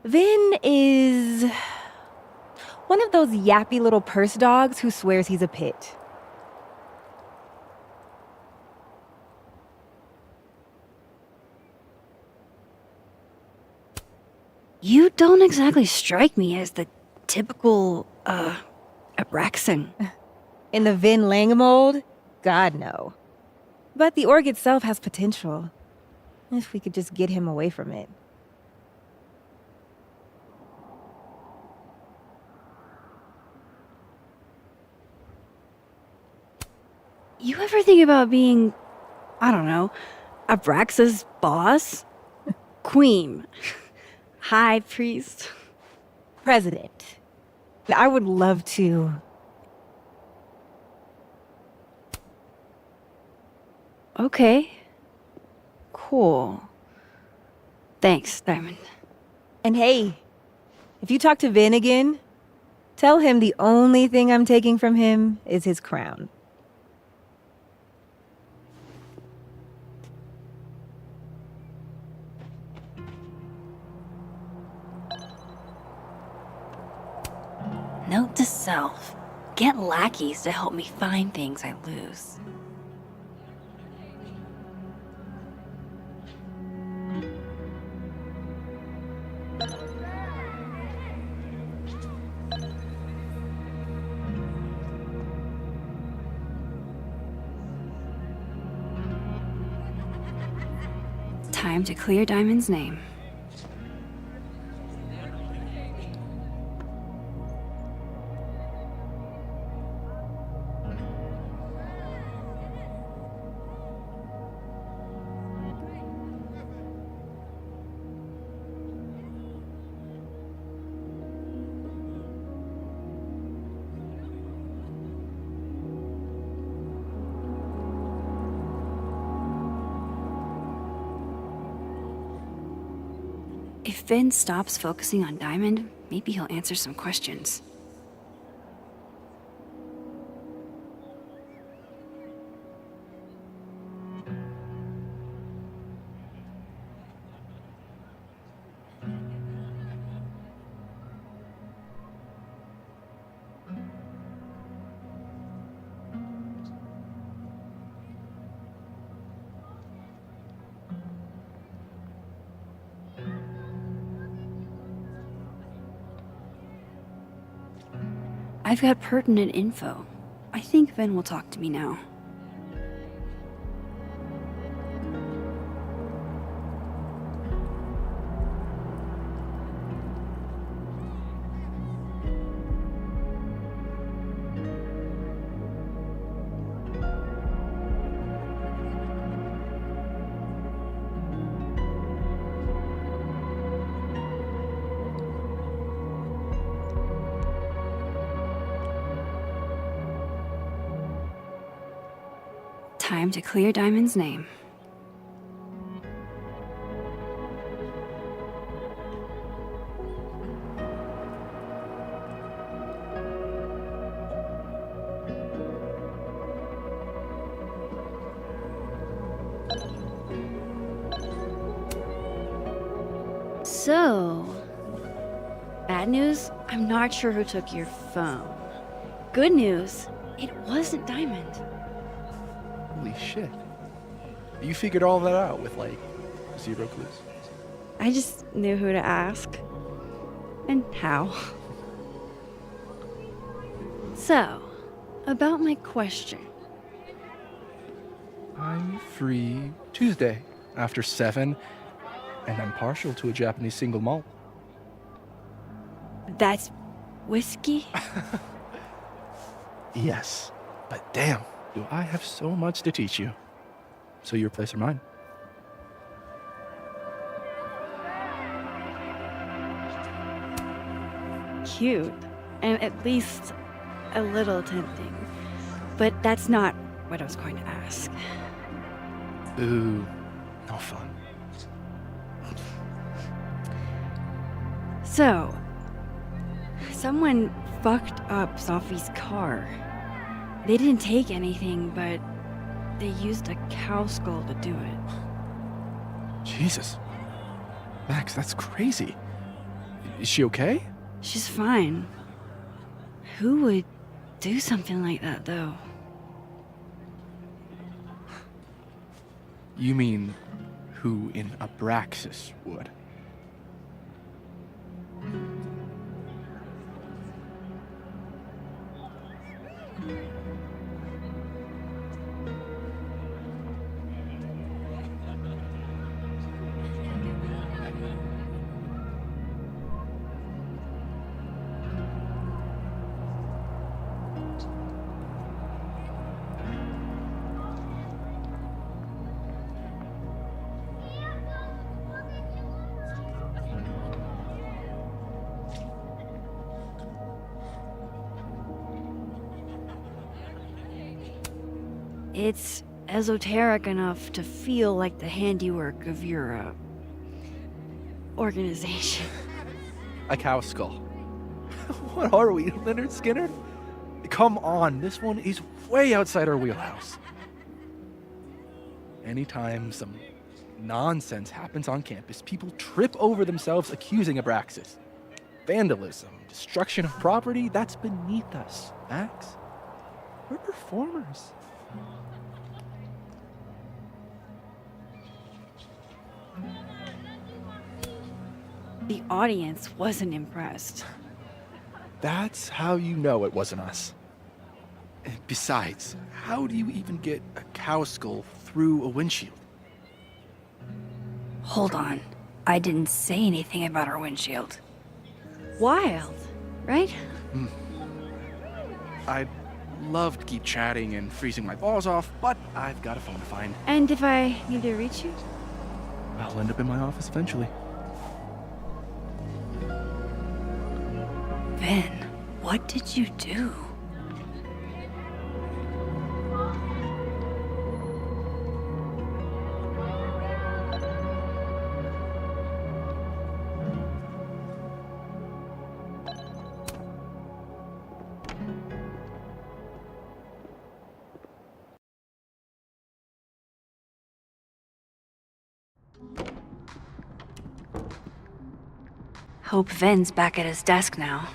Vin is one of those yappy little purse dogs who swears he's a pit. You don't exactly strike me as the typical, Abraxan. In the Vin Lang mold? God, no. But the org itself has potential. If we could just get him away from it. You ever think about being, I don't know, Abraxas' boss? Queen. High priest. President. I would love to. Okay. Cool. Thanks, Diamond. And hey, if you talk to Vin again, Tell him the only thing I'm taking from him is his crown. Note to self. Get lackeys to help me find things I lose. Time to clear Diamond's name. If Finn stops focusing on Diamond, maybe he'll answer some questions. I've got pertinent info. I think Vin will talk to me now. Time to clear Diamond's name. So, bad news, I'm not sure who took your phone. Good news, it wasn't Diamond. Holy shit. You figured all that out with, like, 0 clues. I just knew who to ask. And how. So, about my question. I'm free Tuesday after 7, and I'm partial to a Japanese single malt. That's whiskey? Yes, but damn, do I have so much to teach you. So your place or mine? Cute. And at least a little tempting. But that's not what I was going to ask. Ooh, no fun. So, someone fucked up Sophie's car. They didn't take anything, but they used a cow skull to do it. Jesus. Max, that's crazy. Is she okay? She's fine. Who would do something like that, though? You mean who in Abraxas would? It's esoteric enough to feel like the handiwork of your, organization. A cow skull. What are we, Leonard Skinner? Come on, this one is way outside our wheelhouse. Anytime some nonsense happens on campus, people trip over themselves accusing Abraxas. Vandalism, destruction of property, that's beneath us, Max. We're performers. The audience wasn't impressed. That's how you know it wasn't us. And besides, how do you even get a cow skull through a windshield? Hold on. I didn't say anything about our windshield. Wild, right? I'd love to keep chatting and freezing my balls off, but I've got a phone to find. And if I need to reach you? I'll end up in my office eventually. Vin, what did you do? Hope Vin's back at his desk now.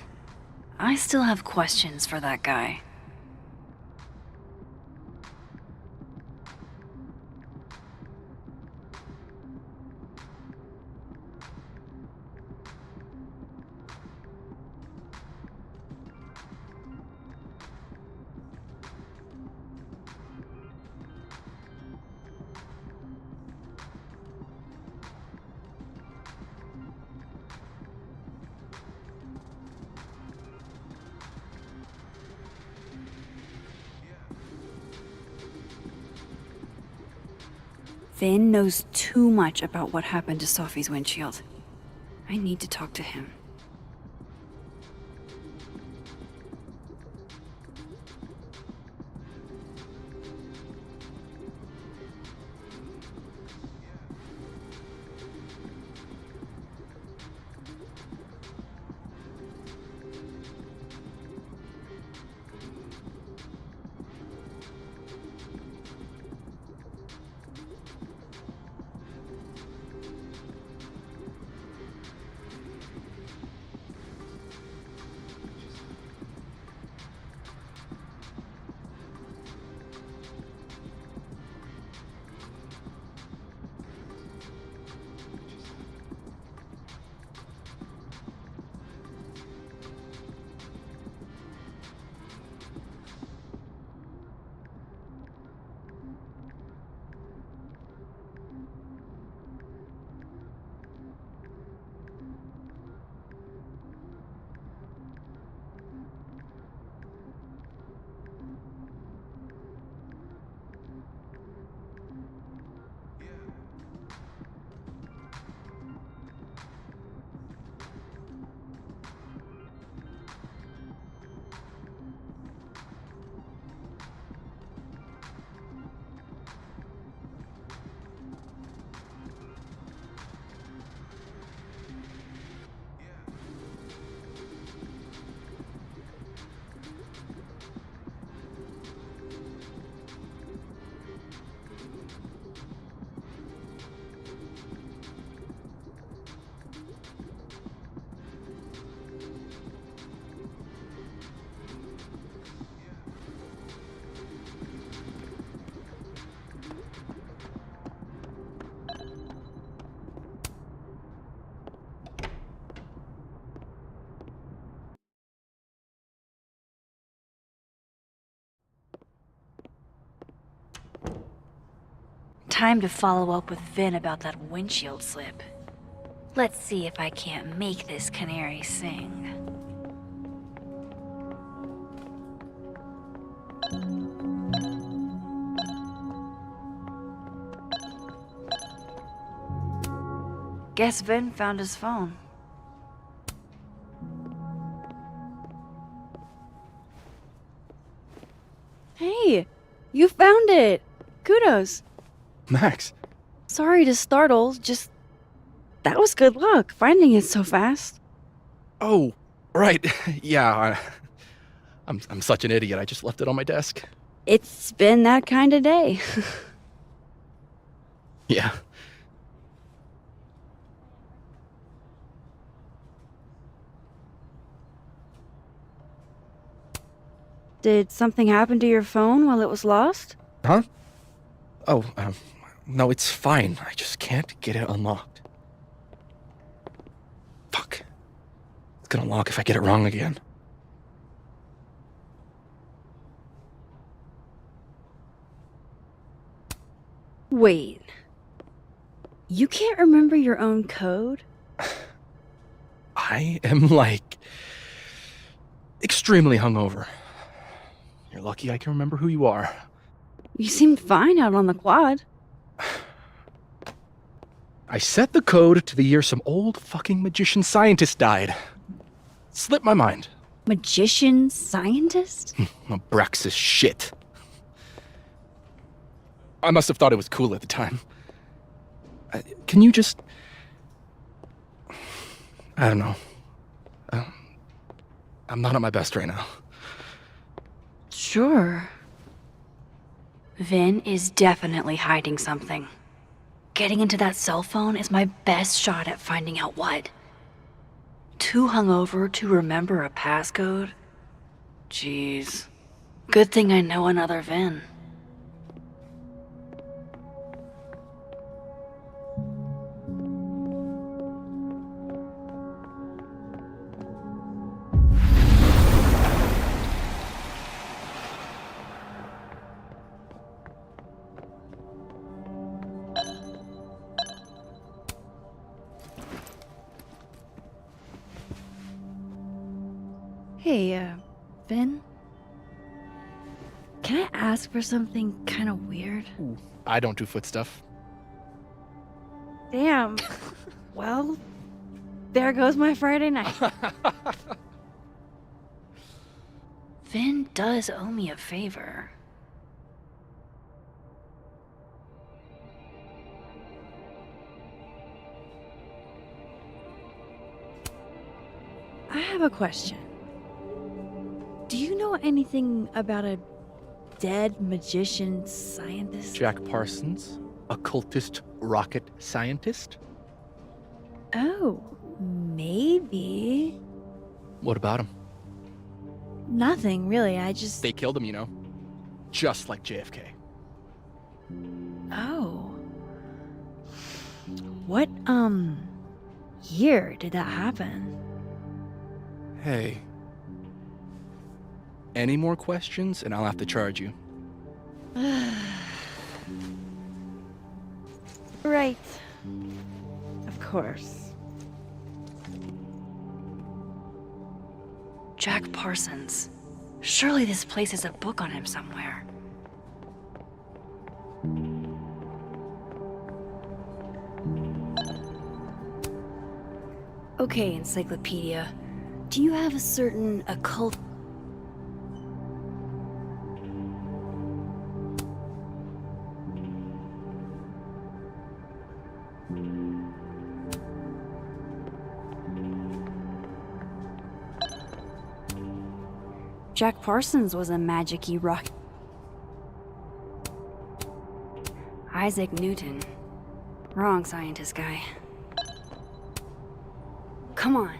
I still have questions for that guy. Vin knows too much about what happened to Sophie's windshield. I need to talk to him. Time to follow up with Vin about that windshield slip. Let's see if I can't make this canary sing. Guess Vin found his phone. Hey, you found it! Kudos! Max. Sorry to startle, just... That was good luck, finding it so fast. Oh, Right. Yeah. I'm such an idiot. I just left it on my desk. It's been that kind of day. Yeah. Did something happen to your phone while it was lost? Huh? Oh, no, it's fine. I just can't get it unlocked. Fuck. It's gonna lock if I get it wrong again. Wait. You can't remember your own code? I am, like, extremely hungover. You're lucky I can remember who you are. You seemed fine out on the quad. I set the code to the year some old fucking magician scientist died. Slipped my mind. Magician scientist? Abraxas shit. I must have thought it was cool at the time. Can you just... I don't know. I'm not at my best right now. Sure. Vin is definitely hiding something. Getting into that cell phone is my best shot at finding out what. Too hungover to remember a passcode? Jeez. Good thing I know another Vin. Hey, Vin? Can I ask for something kind of weird? Ooh, I don't do foot stuff. Damn. Well, there goes my Friday night. Vin does owe me a favor. I have a question. Do you know anything about a dead magician scientist? Jack Parsons, occultist rocket scientist? Oh, maybe. What about him? Nothing, really. I just... They killed him, you know. Just like JFK. Oh. What, year did that happen? Hey. Any more questions and I'll have to charge you. Right. Of course. Jack Parsons. Surely this place has a book on him somewhere. Okay, Encyclopedia. Do you have a certain occult... Jack Parsons was a magic-y rock... Isaac Newton. Wrong scientist guy. Come on.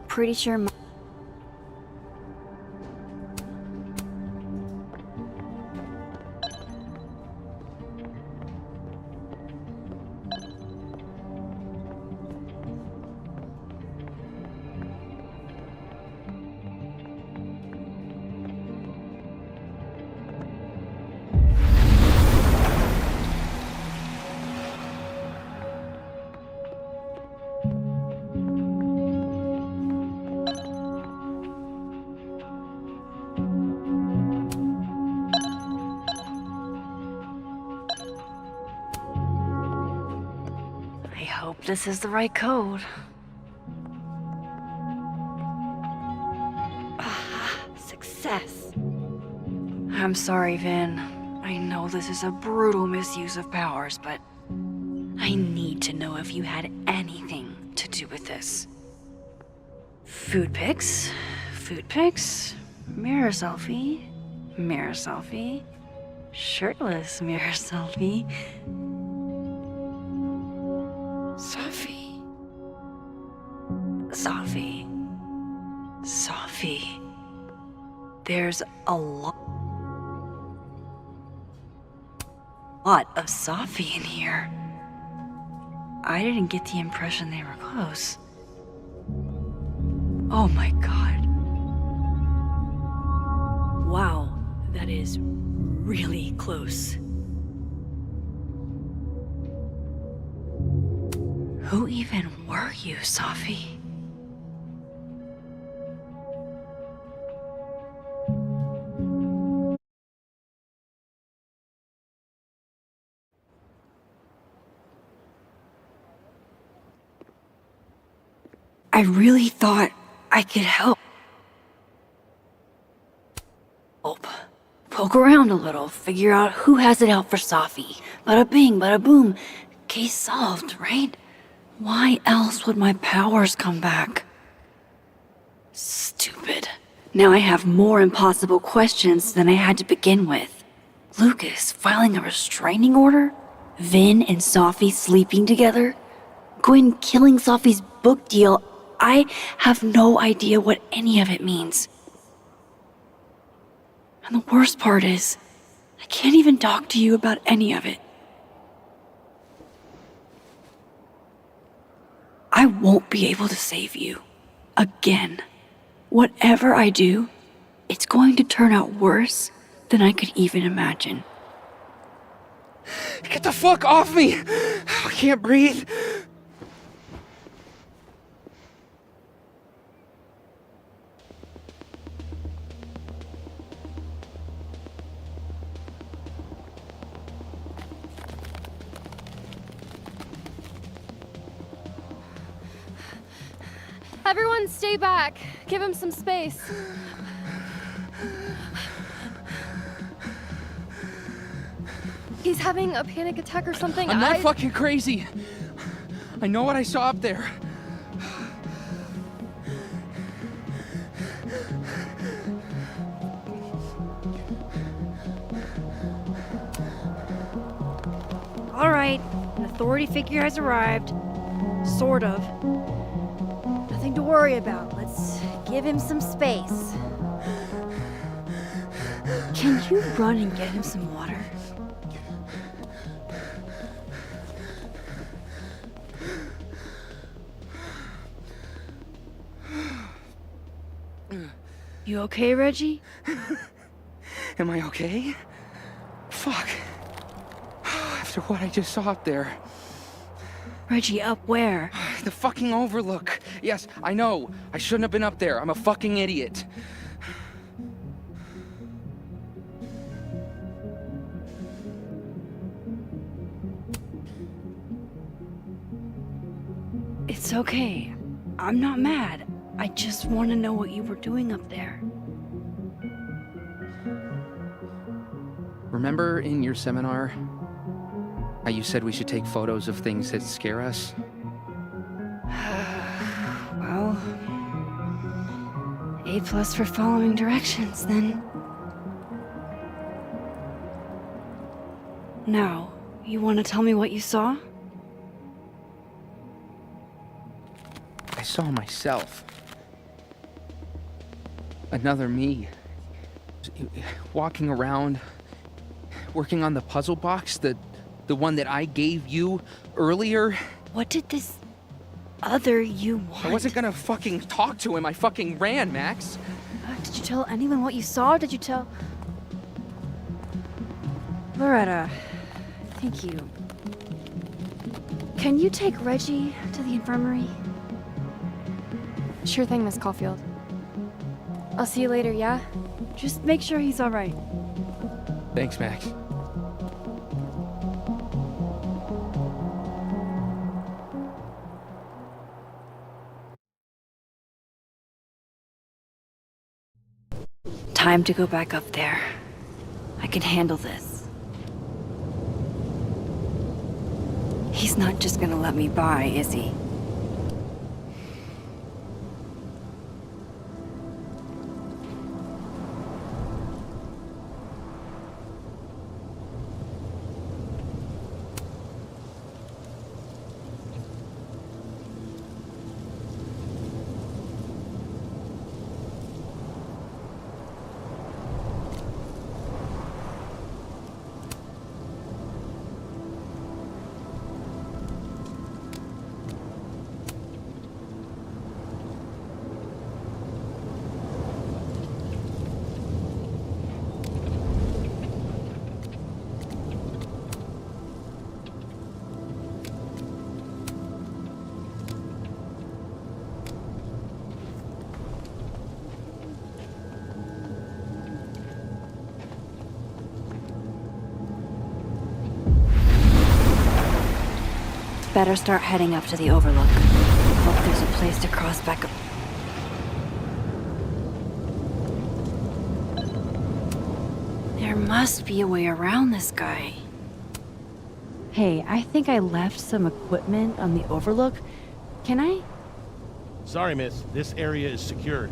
Pretty sure my... I hope this is the right code. Success. I'm sorry, Vin. I know this is a brutal misuse of powers, but I need to know if you had anything to do with this. Food pics, mirror selfie, shirtless mirror selfie. Sophie. There's a lot of Sophie in here. I didn't get the impression they were close. Oh my god. Wow, that is really close. Who even were you, Sophie? I really thought I could help. Poke around a little, figure out who has it out for Sophie. Bada bing, bada boom. Case solved, right? Why else would my powers come back? Stupid. Now I have more impossible questions than I had to begin with. Lucas filing a restraining order? Vin and Sophie sleeping together? Gwen killing Sophie's book deal? I have no idea what any of it means. And the worst part is, I can't even talk to you about any of it. I won't be able to save you. Again. Whatever I do, it's going to turn out worse than I could even imagine. Get the fuck off me! I can't breathe. Everyone stay back. Give him some space. He's having a panic attack or something. I'm not fucking crazy. I know what I saw up there. All right, an authority figure has arrived. Sort of. Nothing to worry about. Let's give him some space. Can you run and get him some water? You okay, Reggie? Am I okay? Fuck. After what I just saw up there. Reggie, up where? The fucking overlook. Yes, I know. I shouldn't have been up there. I'm a fucking idiot. It's okay. I'm not mad. I just want to know what you were doing up there. Remember in your seminar how you said we should take photos of things that scare us? Well, A+ for following directions, then. Now, you want to tell me what you saw? I saw myself. Another me. Walking around, working on the puzzle box, the one that I gave you earlier. What did this other you want? I wasn't gonna fucking talk to him. I fucking ran, Max. Did you tell anyone what you saw? Did you tell... Loretta, thank you. Can you take Reggie to the infirmary? Sure thing, Miss Caulfield. I'll see you later, yeah? Just make sure he's all right. Thanks, Max. Time to go back up there. I can handle this. He's not just gonna let me by, is he? Better start heading up to the overlook. Hope there's a place to cross back up. There must be a way around this guy. Hey, I think I left some equipment on the overlook. Can I? Sorry, miss. This area is secured.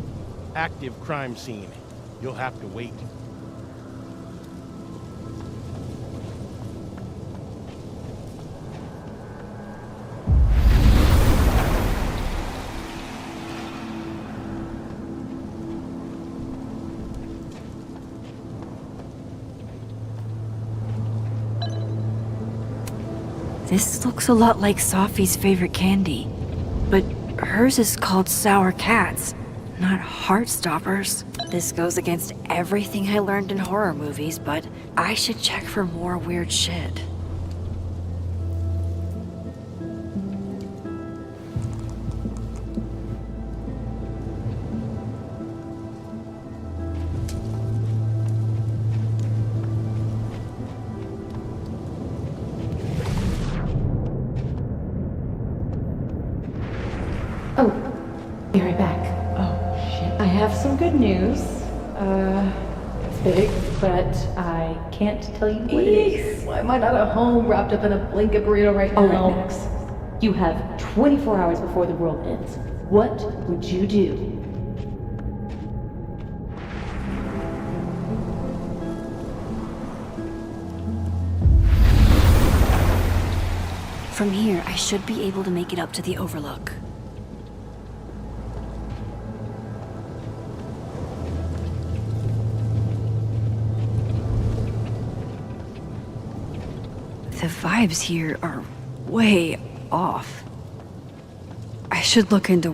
Active crime scene. You'll have to wait. This looks a lot like Sophie's favorite candy. But hers is called Sour Cats, not Heartstoppers. This goes against everything I learned in horror movies, but I should check for more weird shit. Oh, be right back. Oh, shit. I have some good news. It's big, but I can't tell you what it is. Why am I not at home wrapped up in a blanket burrito right now? All right, Max. You have 24 hours before the world ends. What would you do? From here, I should be able to make it up to the overlook. The vibes here are way off. I should look into...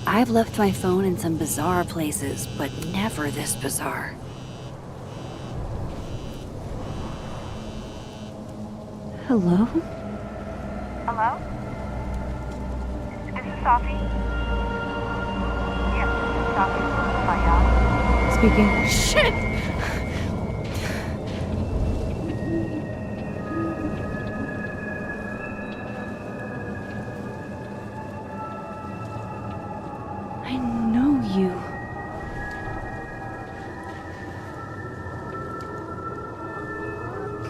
I've left my phone in some bizarre places, but never this bizarre. Hello? Hello? This is Sophie? Yes, this is Sophie from Fayal. Speaking. Shit! I know you.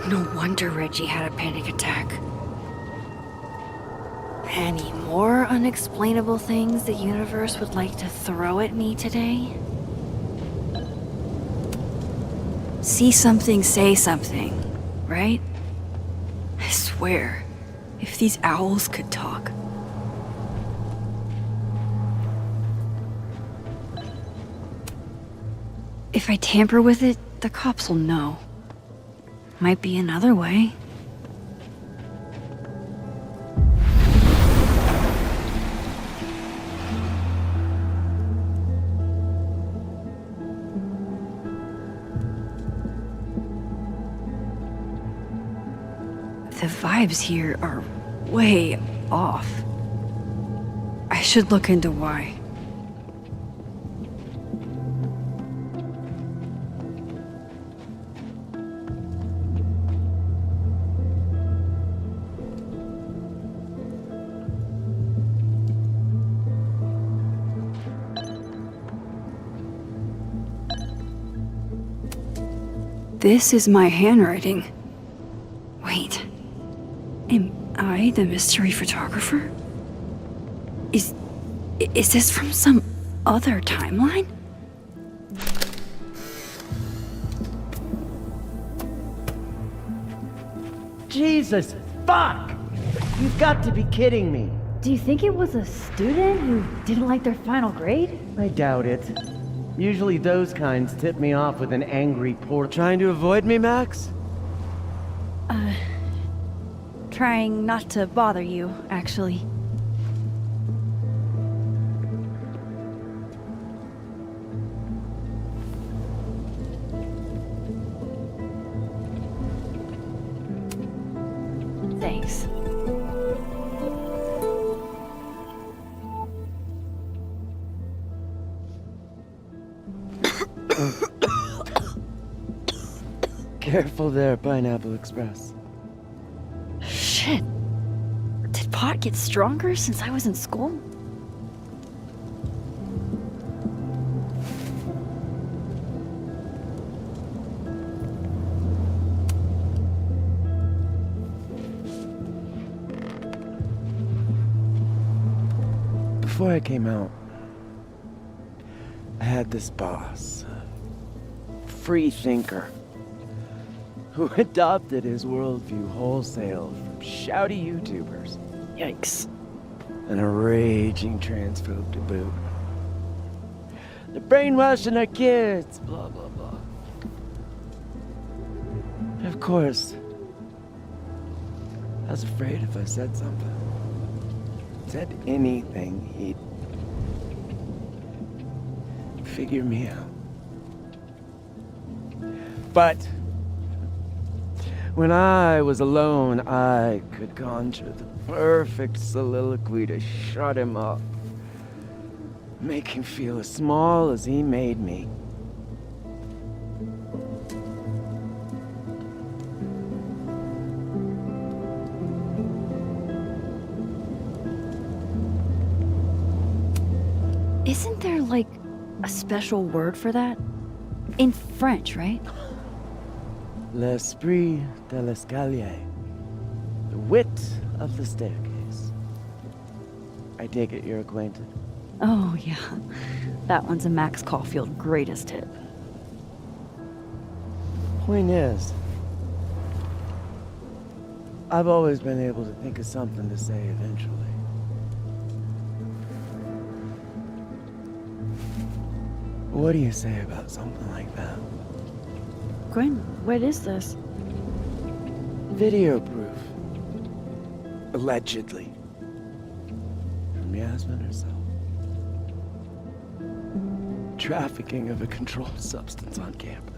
No wonder Reggie had a panic attack. Any more unexplainable things the universe would like to throw at me today? See something, say something, right? I swear, if these owls could talk. If I tamper with it, the cops will know. Might be another way. The vibes here are way off. I should look into why. This is my handwriting. Wait. Am I the mystery photographer? Is this from some other timeline? Jesus, fuck! You've got to be kidding me. Do you think it was a student who didn't like their final grade? I doubt it. Usually those kinds tip me off with an angry port. Trying to avoid me, Max? Trying not to bother you, actually. Thanks. Careful there, Pineapple Express. Shit. Did pot get stronger since I was in school? Before I came out, I had this boss, a free thinker, who adopted his worldview wholesale from shouty YouTubers. Yikes. And a raging transphobe to boot. They're brainwashing our kids, blah, blah, blah. And of course, I was afraid if I said something, said anything, he'd figure me out. But when I was alone, I could conjure the perfect soliloquy to shut him up. Make him feel as small as he made me. Isn't there, like, a special word for that? In French, right? L'esprit de l'escalier. The wit of the staircase. I take it you're acquainted. Oh, yeah. That one's a Max Caulfield greatest hit. Point is, I've always been able to think of something to say eventually. What do you say about something like that? Gwen, what is this? Video proof. Allegedly. From Yasmin herself. Trafficking of a controlled substance on campus.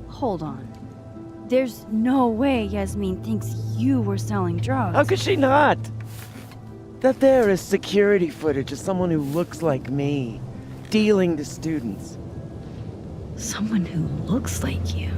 Hold on. There's no way Yasmin thinks you were selling drugs. How could she not? That there is security footage of someone who looks like me, dealing to students. Someone who looks like you.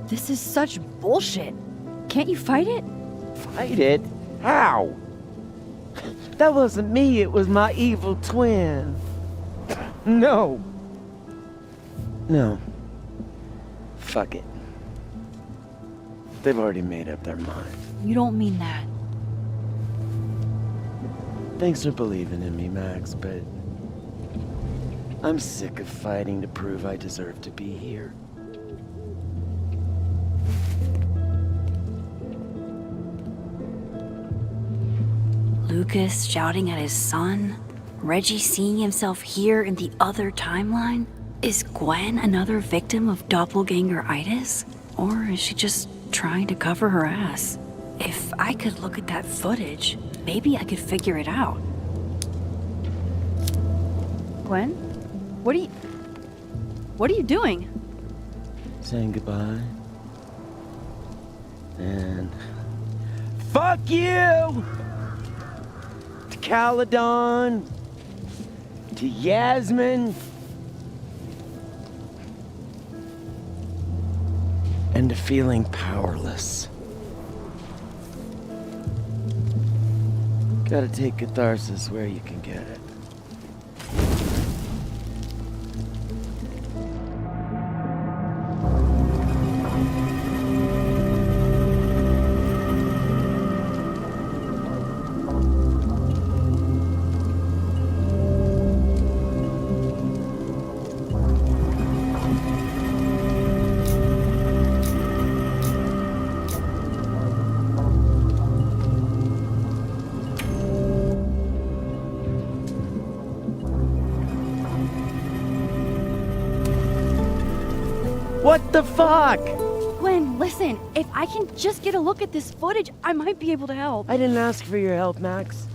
This is such bullshit. Can't you fight it? Fight it? How? That wasn't me, it was my evil twin. No. No. Fuck it. They've already made up their mind. You don't mean that. Thanks for believing in me, Max, but I'm sick of fighting to prove I deserve to be here. Lucas shouting at his son? Reggie seeing himself here in the other timeline? Is Gwen another victim of doppelganger-itis? Or is she just trying to cover her ass? If I could look at that footage, maybe I could figure it out. Gwen? What are you doing? Saying goodbye. And fuck you! To Caledon, to Yasmin, and to feeling powerless. Gotta take catharsis where you can get it. What the fuck? Gwen, listen. If I can just get a look at this footage, I might be able to help. I didn't ask for your help, Max.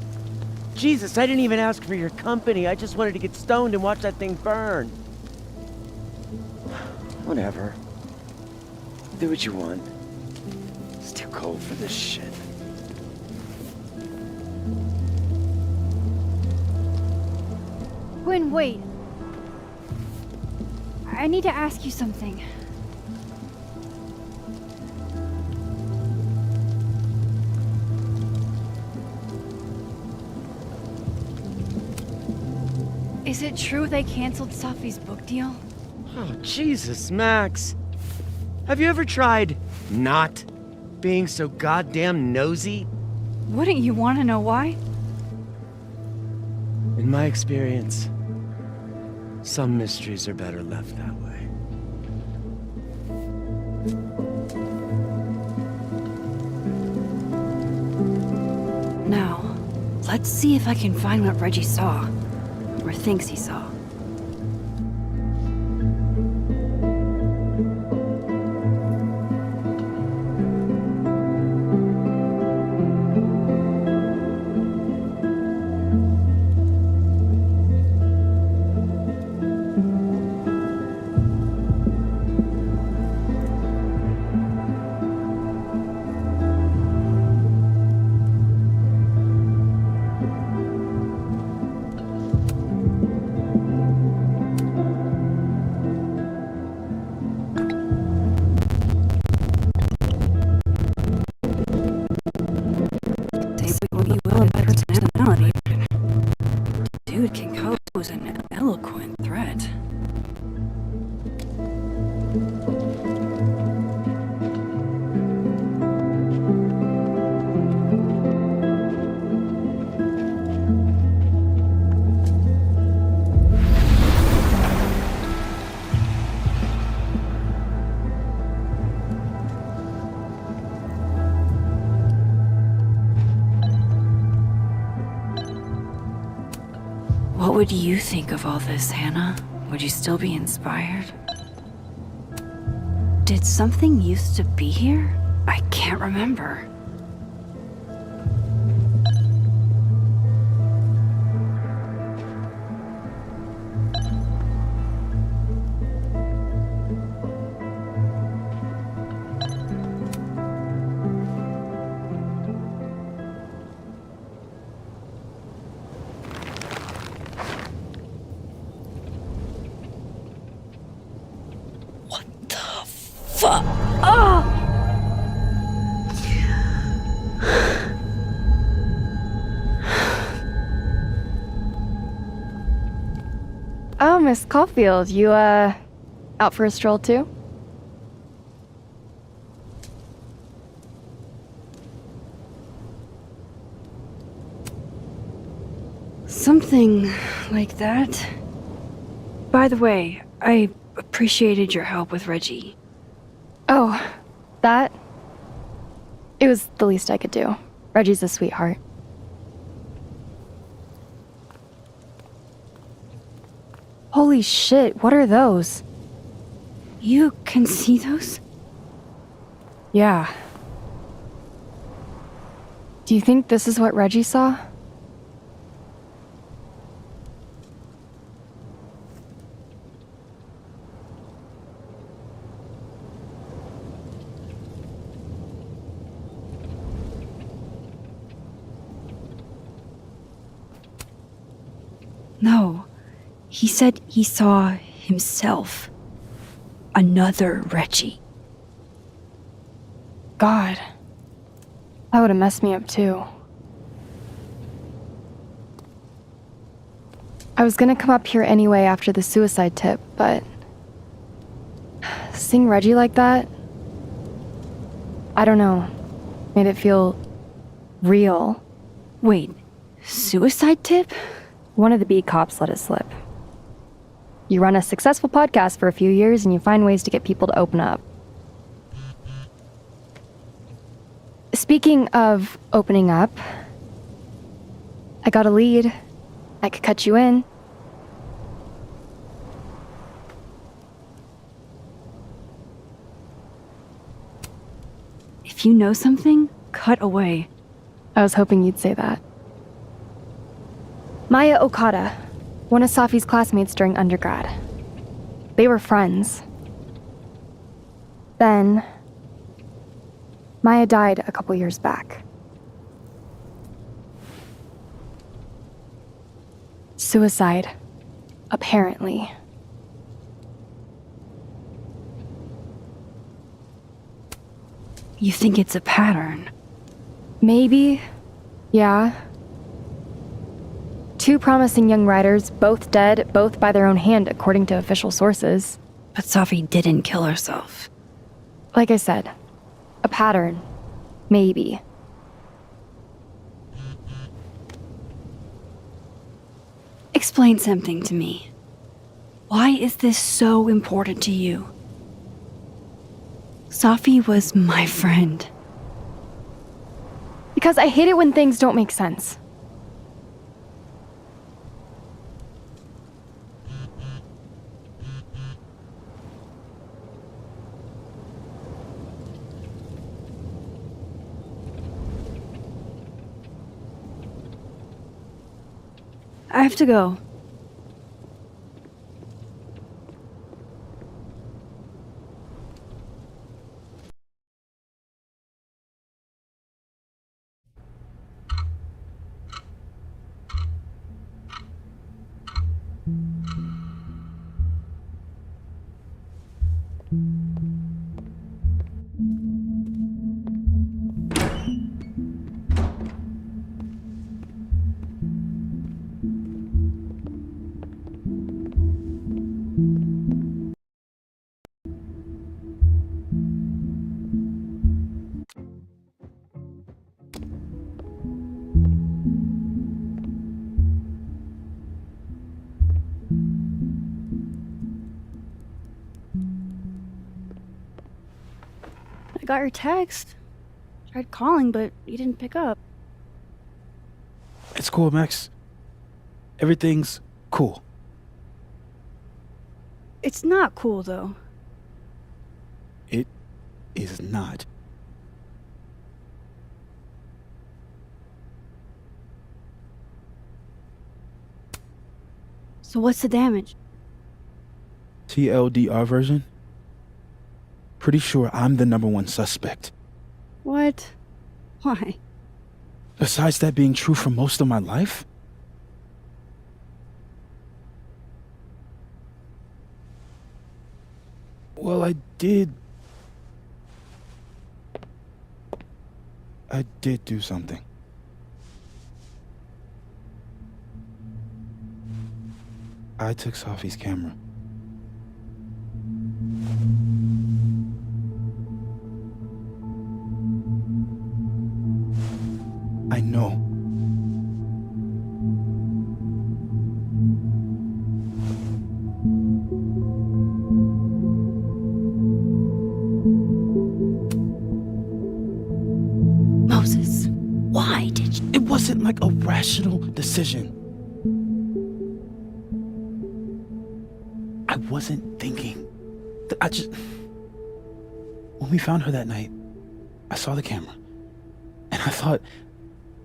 Jesus, I didn't even ask for your company. I just wanted to get stoned and watch that thing burn. Whatever. Do what you want. It's too cold for this shit. Gwen, wait. I need to ask you something. Is it true they canceled Safi's book deal? Oh, Jesus, Max. Have you ever tried not being so goddamn nosy? Wouldn't you want to know why? In my experience, some mysteries are better left that way. Now, let's see if I can find what Reggie saw. Or thinks he saw. Dude can pose an eloquent threat. What would you think of all this, Hannah? Would you still be inspired? Did something used to be here? I can't remember. Fuck! Oh! Oh, Miss Caulfield, you, out for a stroll too? Something like that. By the way, I appreciated your help with Reggie. Oh, that? It was the least I could do. Reggie's a sweetheart. Holy shit, what are those? You can see those? Yeah. Do you think this is what Reggie saw? No. He said he saw himself. Another Reggie. God. That would have messed me up too. I was gonna come up here anyway after the suicide tip, but seeing Reggie like that, I don't know, made it feel real. Wait, suicide tip? One of the beat cops let it slip. You run a successful podcast for a few years and you find ways to get people to open up. Speaking of opening up, I got a lead. I could cut you in. If you know something, cut away. I was hoping you'd say that. Maya Okada, one of Safi's classmates during undergrad. They were friends. Then, Maya died a couple years back. Suicide, apparently. You think it's a pattern? Maybe, yeah. Two promising young writers, both dead, both by their own hand, according to official sources. But Safi didn't kill herself. Like I said, a pattern. Maybe. Explain something to me. Why is this so important to you? Safi was my friend. Because I hate it when things don't make sense. I have to go. I got your text. Tried calling, but you didn't pick up. It's cool, Max. Everything's cool. It's not cool, though. It is not. So what's the damage? TLDR version? Pretty sure I'm the #1 suspect. What? Why? Besides that being true for most of my life? Well, I did do something. I took Safi's camera. I know. Moses, why did you? It wasn't like a rational decision. I wasn't thinking. When we found her that night, I saw the camera. And I thought,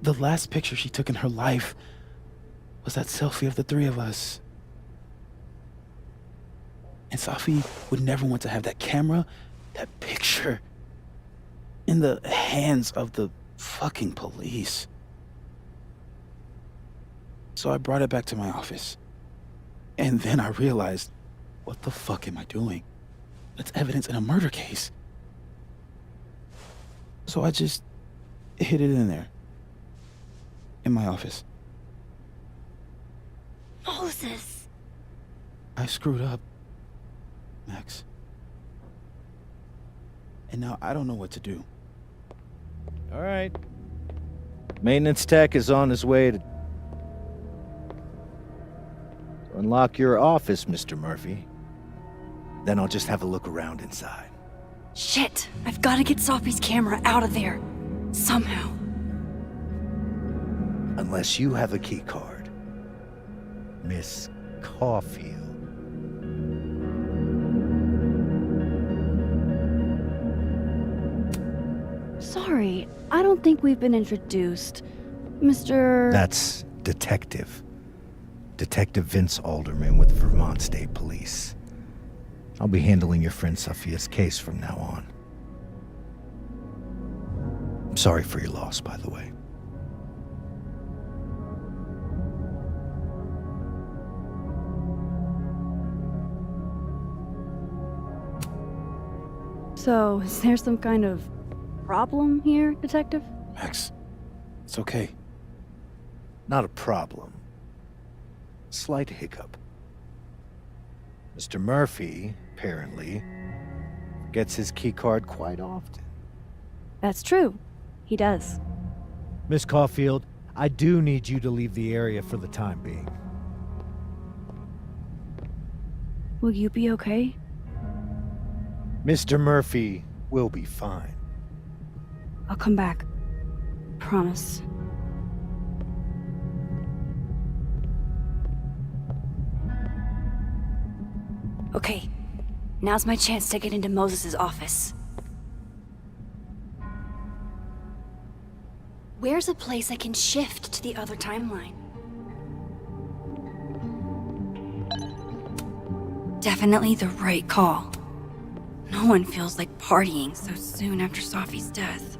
The last picture she took in her life was that selfie of the three of us. And Safi would never want to have that camera, that picture, in the hands of the fucking police. So I brought it back to my office. And then I realized, what the fuck am I doing? That's evidence in a murder case. So I just hid it in there. In my office. Moses! I screwed up, Max. And now I don't know what to do. All right. Maintenance tech is on his way to unlock your office, Mr. Murphy. Then I'll just have a look around inside. Shit! I've got to get Sophie's camera out of there. Somehow. Unless you have a key card, Miss Caulfield. Sorry, I don't think we've been introduced. Mr. That's Detective. Detective Vince Alderman with Vermont State Police. I'll be handling your friend Sophia's case from now on. I'm sorry for your loss, by the way. So, is there some kind of problem here, Detective? Max, it's okay. Not a problem. Slight hiccup. Mr. Murphy, apparently, gets his keycard quite often. That's true. He does. Miss Caulfield, I do need you to leave the area for the time being. Will you be okay? Mr. Murphy will be fine. I'll come back. Promise. Okay, now's my chance to get into Moses' office. Where's a place I can shift to the other timeline? Definitely the right call. No one feels like partying so soon after Sophie's death.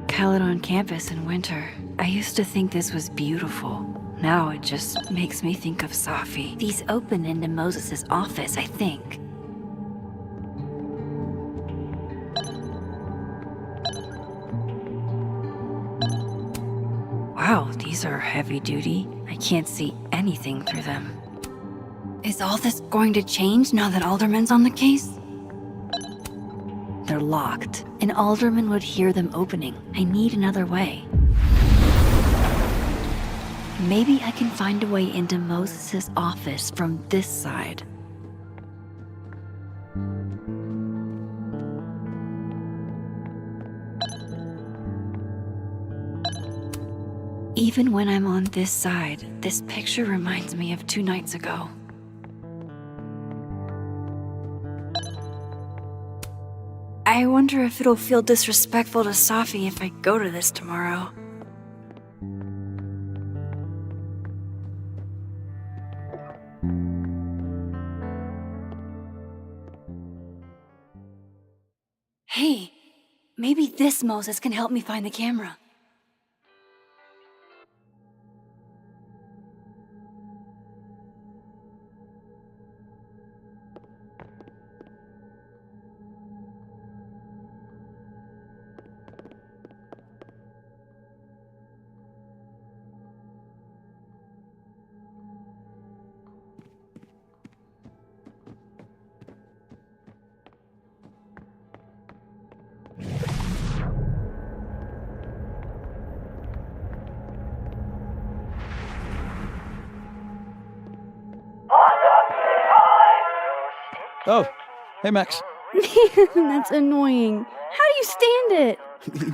Khaled on campus in winter. I used to think this was beautiful. Now it just makes me think of Safi. These open into Moses' office, I think. Wow, these are heavy duty. I can't see anything through them. Is all this going to change now that Alderman's on the case? They're locked. An alderman would hear them opening. I need another way. Maybe I can find a way into Moses' office from this side. Even when I'm on this side, this picture reminds me of 2 nights ago. I wonder if it'll feel disrespectful to Safi if I go to this tomorrow. Hey, maybe this Moses can help me find the camera. Oh, hey Max. That's annoying. How do you stand it?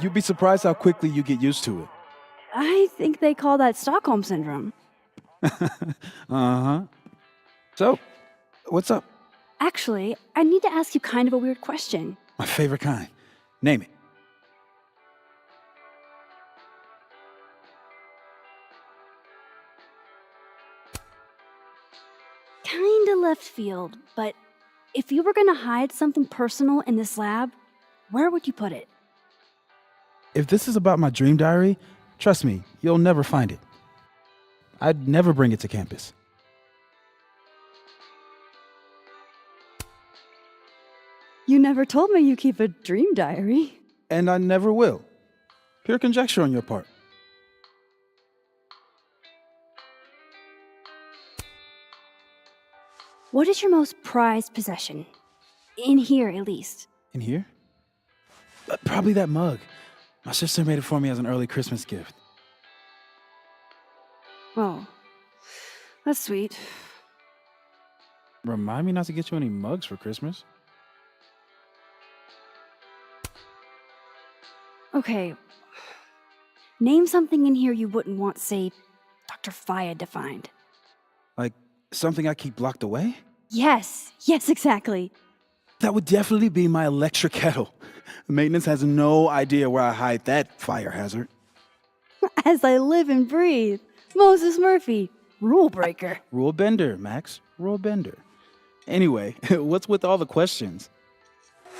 You'd be surprised how quickly you get used to it. I think they call that Stockholm Syndrome. Uh-huh. So, what's up? Actually, I need to ask you kind of a weird question. My favorite kind. Name it. Kinda left field, but if you were gonna hide something personal in this lab, where would you put it? If this is about my dream diary, trust me, you'll never find it. I'd never bring it to campus. You never told me you keep a dream diary. And I never will. Pure conjecture on your part. What is your most prized possession? In here, at least. In here? Probably that mug. My sister made it for me as an early Christmas gift. Oh, that's sweet. Remind me not to get you any mugs for Christmas. Okay. Name something in here you wouldn't want, say, Dr. Fayed to find. Like something I keep locked away? Yes, exactly. That would definitely be my electric kettle. Maintenance has no idea where I hide that fire hazard. As I live and breathe. Moses Murphy, rule breaker. Rule bender, Max. Rule bender. Anyway, what's with all the questions?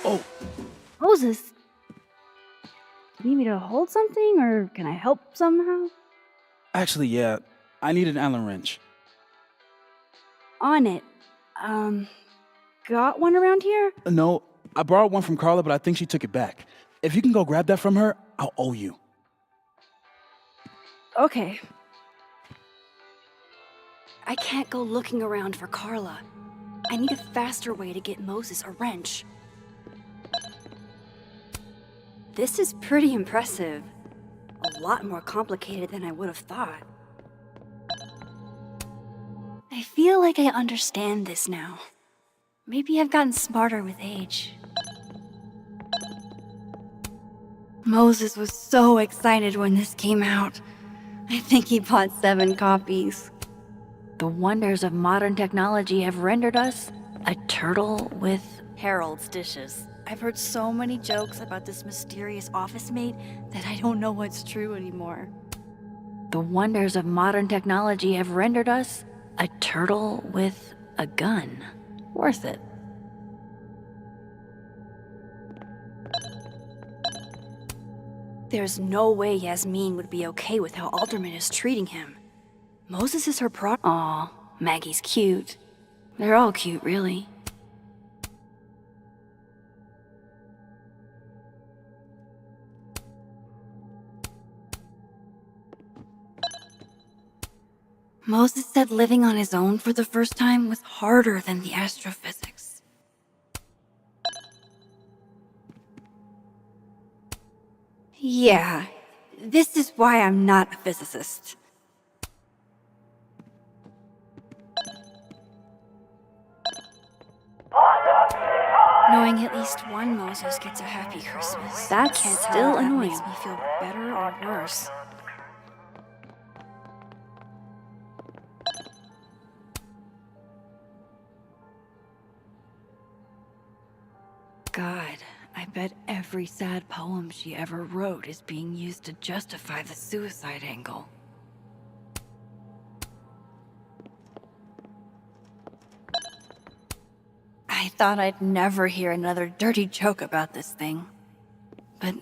Oh, Moses, you need me to hold something, or can I help somehow? actually, yeah. I need an Allen wrench. On it. Got one around here? No, I borrowed one from Carla, but I think she took it back. If you can go grab that from her, I'll owe you. Okay. I can't go looking around for Carla. I need a faster way to get Moses a wrench. This is pretty impressive. A lot more complicated than I would have thought. I feel like I understand this now. Maybe I've gotten smarter with age. Moses was so excited when this came out. I think he bought 7 copies. The wonders of modern technology have rendered us a turtle with Harold's dishes. I've heard so many jokes about this mysterious office mate that I don't know what's true anymore. The wonders of modern technology have rendered us a turtle with a gun. Worth it. There's no way Yasmin would be okay with how Alderman is treating him. Moses is her Aw, Maggie's cute. They're all cute, really. Moses said living on his own for the first time was harder than the astrophysics. Yeah, this is why I'm not a physicist. Knowing at least one Moses gets a happy Christmas. That's still annoying. Makes me feel better or worse. God, I bet every sad poem she ever wrote is being used to justify the suicide angle. I thought I'd never hear another dirty joke about this thing. But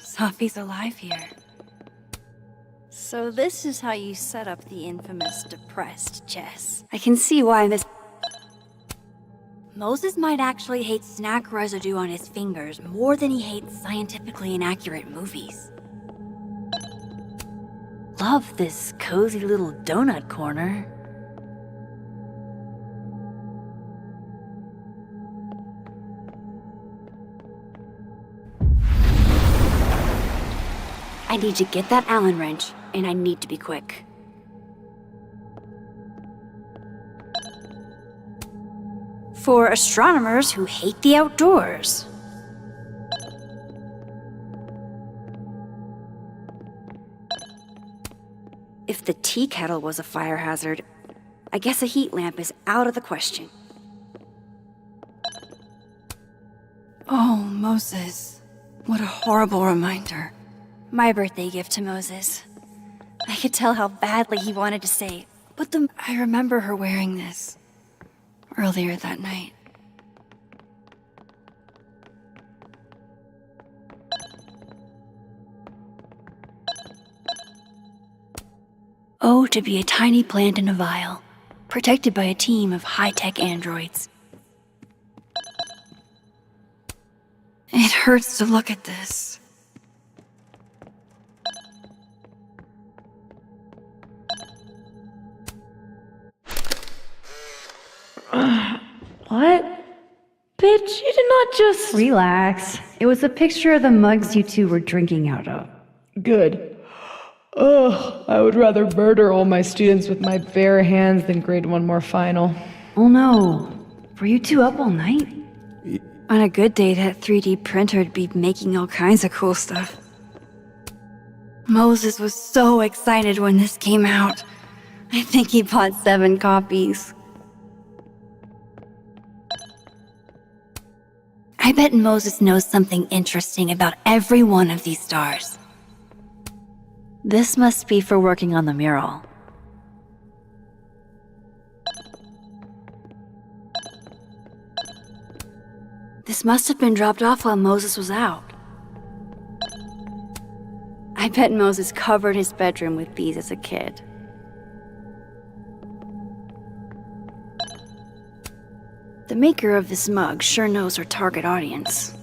Safi's alive here. So this is how you set up the infamous depressed Jess. I can see why this... Moses might actually hate snack residue on his fingers more than he hates scientifically inaccurate movies. Love this cozy little donut corner. I need to get that Allen wrench, and I need to be quick. For astronomers who hate the outdoors. If the tea kettle was a fire hazard, I guess a heat lamp is out of the question. Oh, Moses. What a horrible reminder. My birthday gift to Moses. I could tell how badly he wanted to say, I remember her wearing this earlier that night. Oh, to be a tiny plant in a vial, protected by a team of high-tech androids. It hurts to look at this. What? Bitch, you did not just... Relax. It was a picture of the mugs you two were drinking out of. Good. Ugh, I would rather murder all my students with my bare hands than grade one more final. Oh no. Were you two up all night? On a good day, that 3D printer'd be making all kinds of cool stuff. Moses was so excited when this came out. I think he bought 7 copies. I bet Moses knows something interesting about every one of these stars. This must be for working on the mural. This must have been dropped off while Moses was out. I bet Moses covered his bedroom with these as a kid. The maker of this mug sure knows her target audience.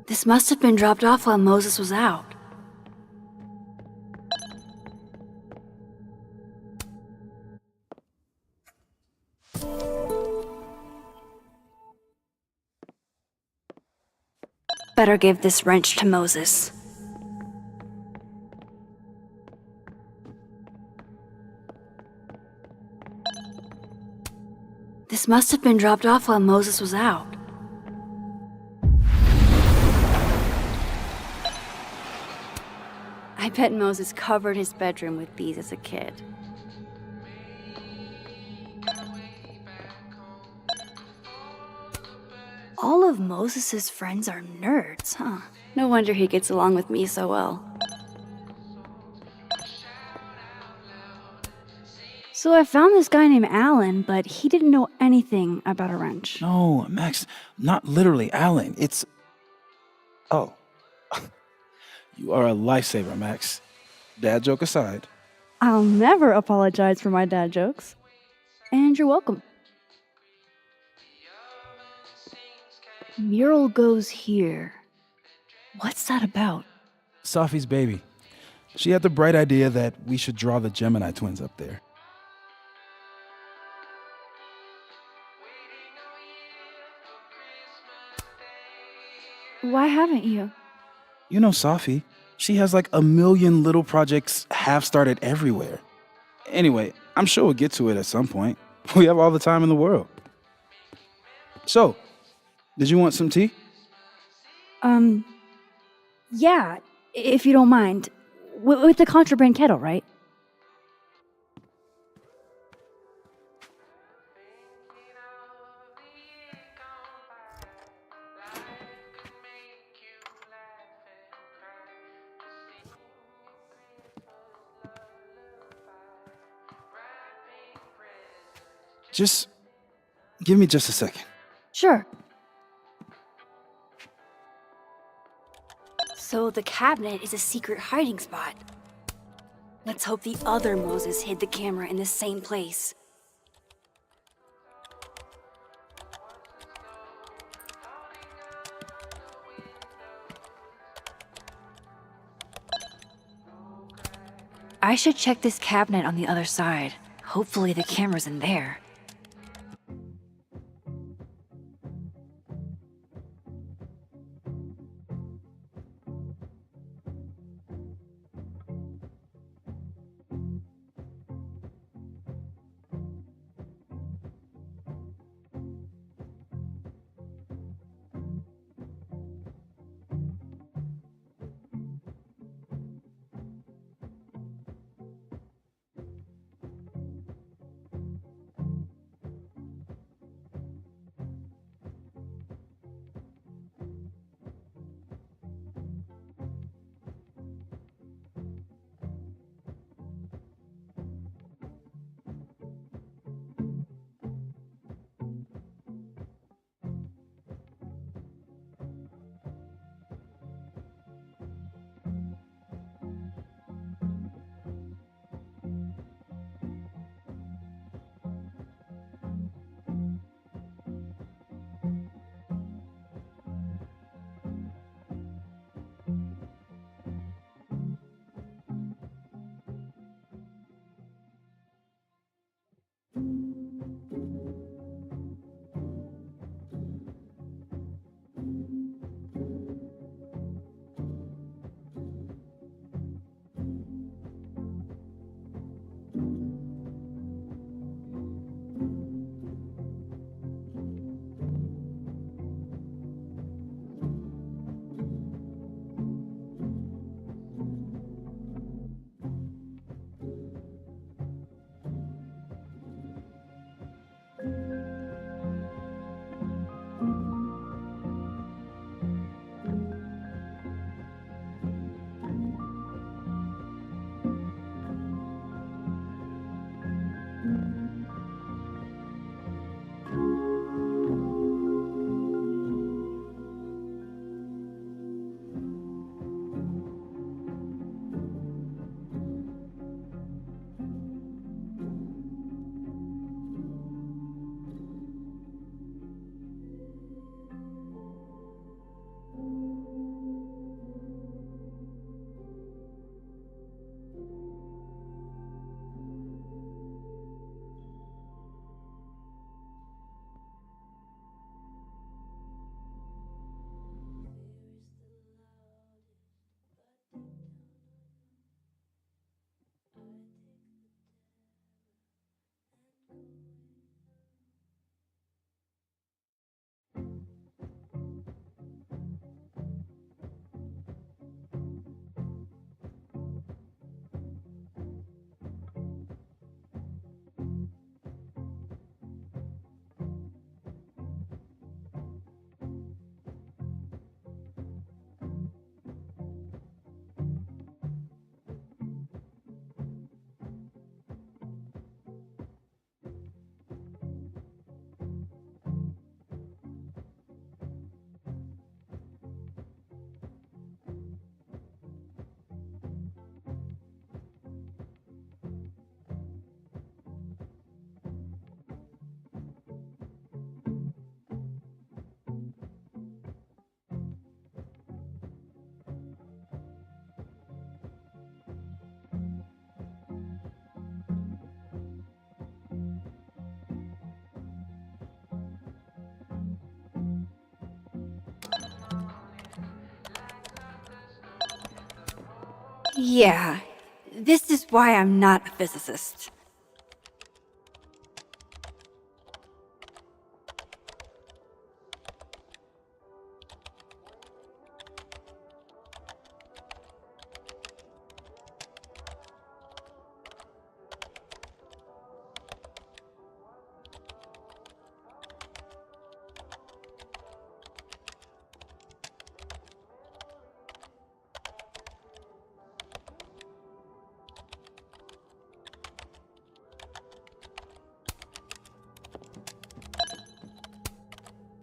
This must have been dropped off while Moses was out. Better give this wrench to Moses. This must have been dropped off while Moses was out. I bet Moses covered his bedroom with these as a kid. All of Moses's friends are nerds, huh? No wonder he gets along with me so well. So I found this guy named Alan, but he didn't know anything about a wrench. No, Max, not literally Alan. It's... Oh. You are a lifesaver, Max. Dad joke aside. I'll never apologize for my dad jokes. And you're welcome. Mural goes here. What's that about? Safi's baby. She had the bright idea that we should draw the Gemini twins up there. Why haven't you? You know Safi. She has like 1 million little projects half-started everywhere. Anyway, I'm sure we'll get to it at some point. We have all the time in the world. So, did you want some tea? Yeah, if you don't mind. With the contraband kettle, right? Just give me just a second. Sure. So the cabinet is a secret hiding spot. Let's hope the other Moses hid the camera in the same place. I should check this cabinet on the other side. Hopefully the camera's in there. Yeah, this is why I'm not a physicist.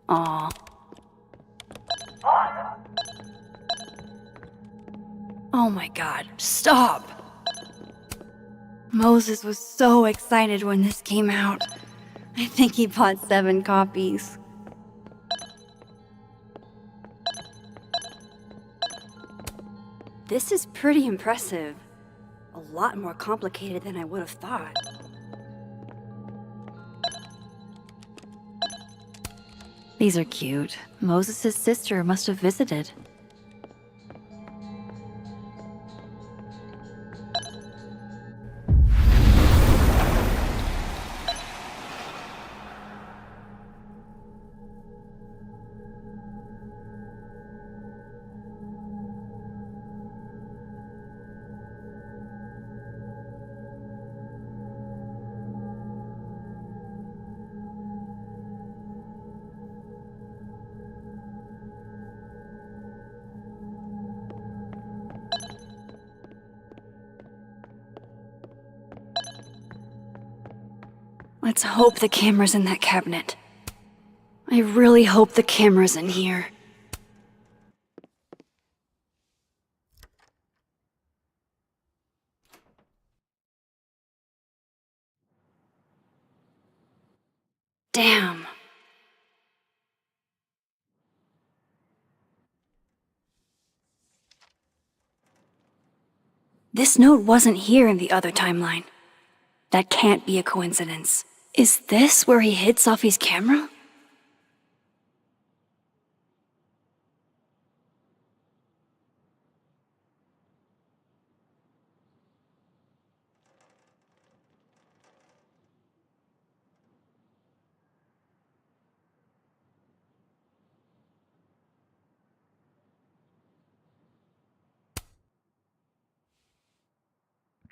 Aw. Oh my god, stop! Moses was so excited when this came out. I think he bought 7 copies. This is pretty impressive. A lot more complicated than I would have thought. These are cute. Moses' sister must have visited. Let's hope the camera's in that cabinet. I really hope the camera's in here. Damn. This note wasn't here in the other timeline. That can't be a coincidence. Is this where he hid Sophie's camera?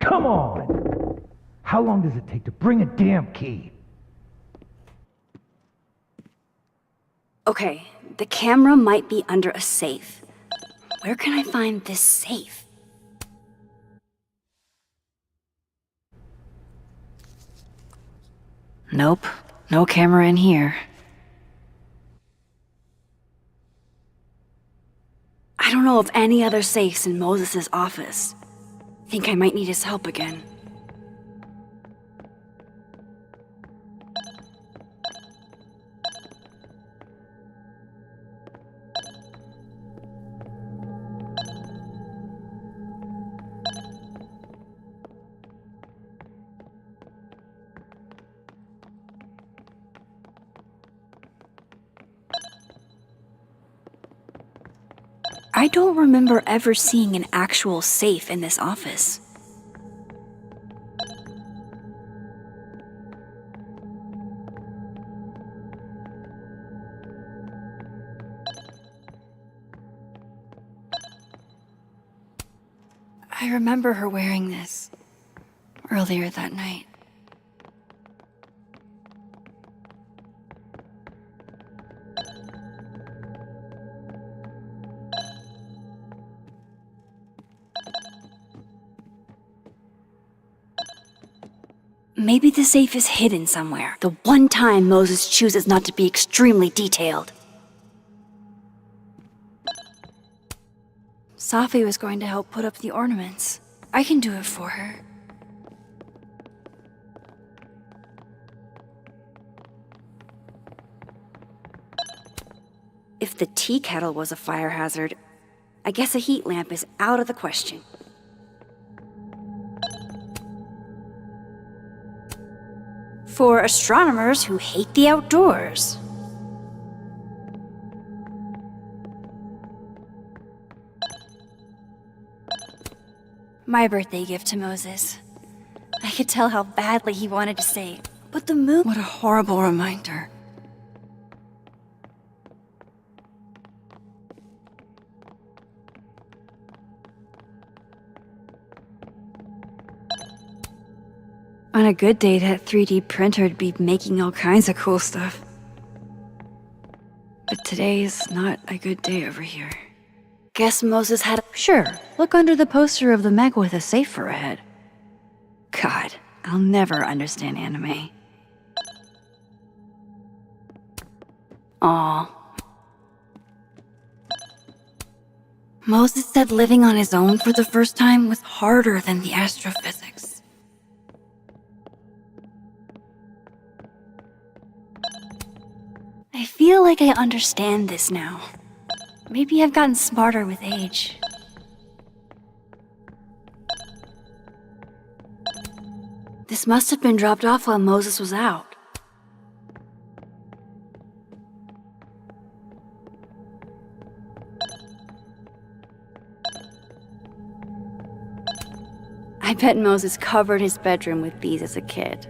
Come on! How long does it take to bring a damn key? Okay, the camera might be under a safe. Where can I find this safe? Nope, no camera in here. I don't know of any other safes in Moses' office. Think I might need his help again. I don't remember ever seeing an actual safe in this office. I remember her wearing this earlier that night. Maybe the safe is hidden somewhere. The one time Moses chooses not to be extremely detailed. Sophie was going to help put up the ornaments. I can do it for her. If the tea kettle was a fire hazard, I guess a heat lamp is out of the question. For astronomers who hate the outdoors. My birthday gift to Moses. I could tell how badly he wanted to say it, but the moon— What a horrible reminder. On a good day, that 3D printer'd be making all kinds of cool stuff. But today is not a good day over here. Guess Moses had— Sure, look under the poster of the mech with a safe for a head. God, I'll never understand anime. Aw. Moses said living on his own for the first time was harder than the astrophysics. I feel like I understand this now. Maybe I've gotten smarter with age. This must have been dropped off while Moses was out. I bet Moses covered his bedroom with these as a kid.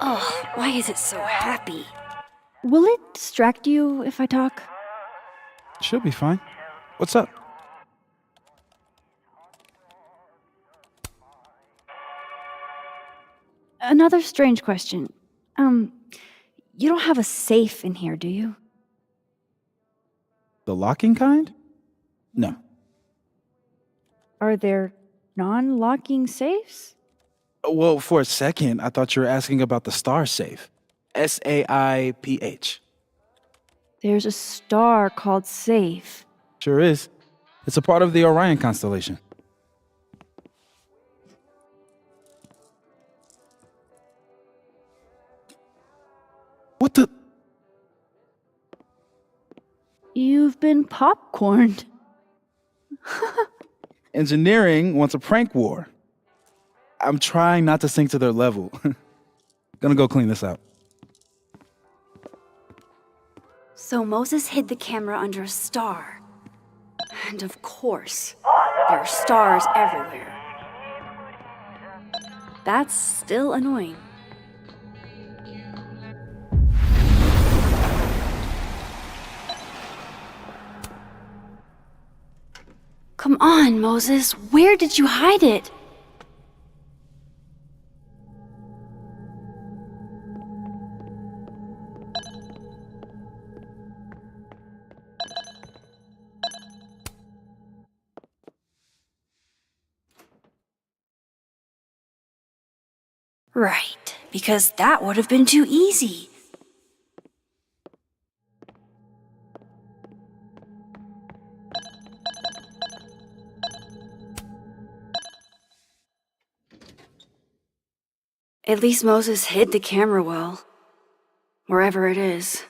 Oh, why is it so happy? Will it distract you if I talk? She'll be fine. What's up? Another strange question. You don't have a safe in here, do you? The locking kind? No. Are there non-locking safes? Well, for a second, I thought you were asking about the star safe. SAIPH. There's a star called Safe. Sure is. It's a part of the Orion constellation. What the? You've been popcorned. Engineering wants a prank war. I'm trying not to sink to their level. Gonna go clean this out. So Moses hid the camera under a star. And of course, there are stars everywhere. That's still annoying. Come on, Moses, where did you hide it? Right, because that would have been too easy. At least Moses hid the camera well, wherever it is.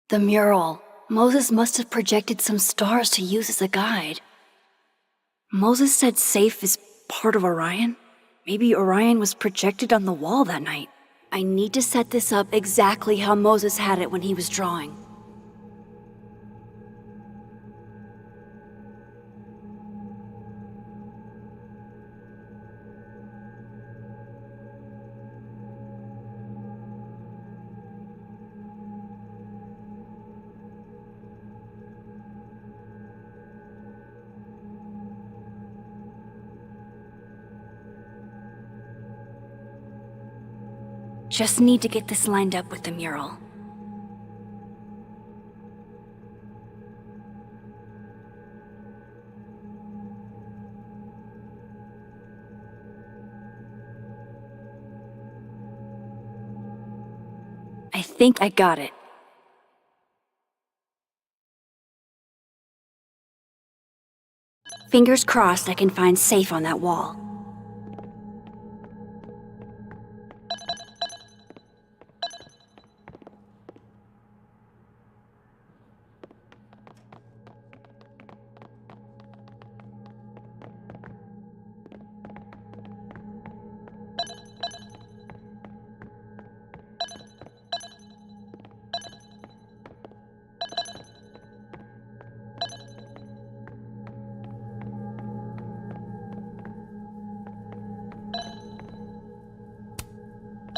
The mural. Moses must have projected some stars to use as a guide. Moses said Safe is part of Orion? Maybe Orion was projected on the wall that night. I need to set this up exactly how Moses had it when he was drawing. Just need to get this lined up with the mural. I think I got it. Fingers crossed I can find safe on that wall.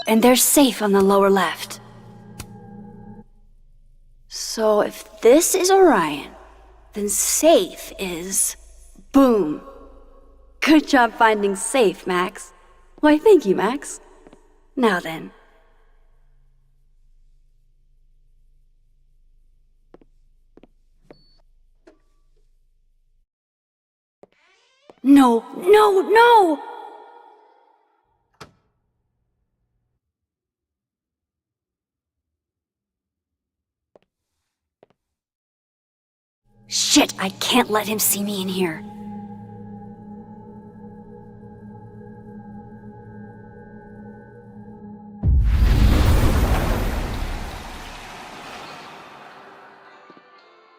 And they're safe on the lower left. So if this is Orion, then safe is... boom. Good job finding safe, Max. Why, thank you, Max. Now then. No, no, no! Shit, I can't let him see me in here.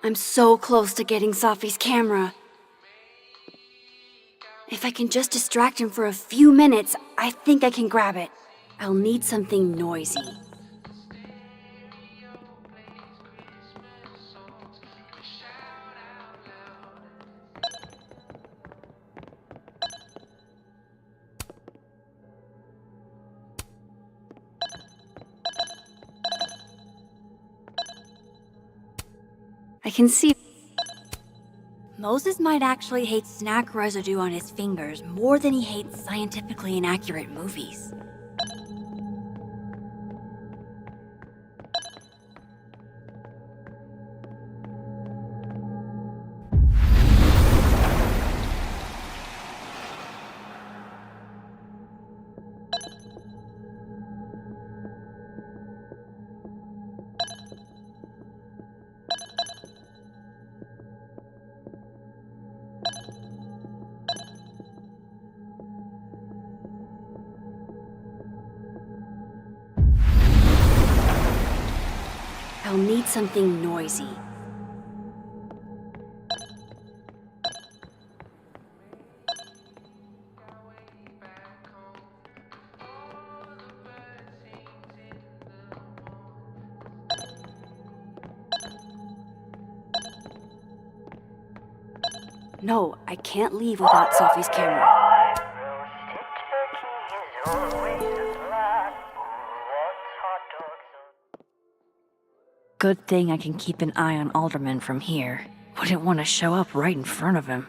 I'm so close to getting Safi's camera. If I can just distract him for a few minutes, I think I can grab it. I'll need something noisy. I can see... Moses might actually hate snack residue on his fingers more than he hates scientifically inaccurate movies. I'll need something noisy. No, I can't leave without Safi's camera. Good thing I can keep an eye on Alderman from here. Wouldn't want to show up right in front of him.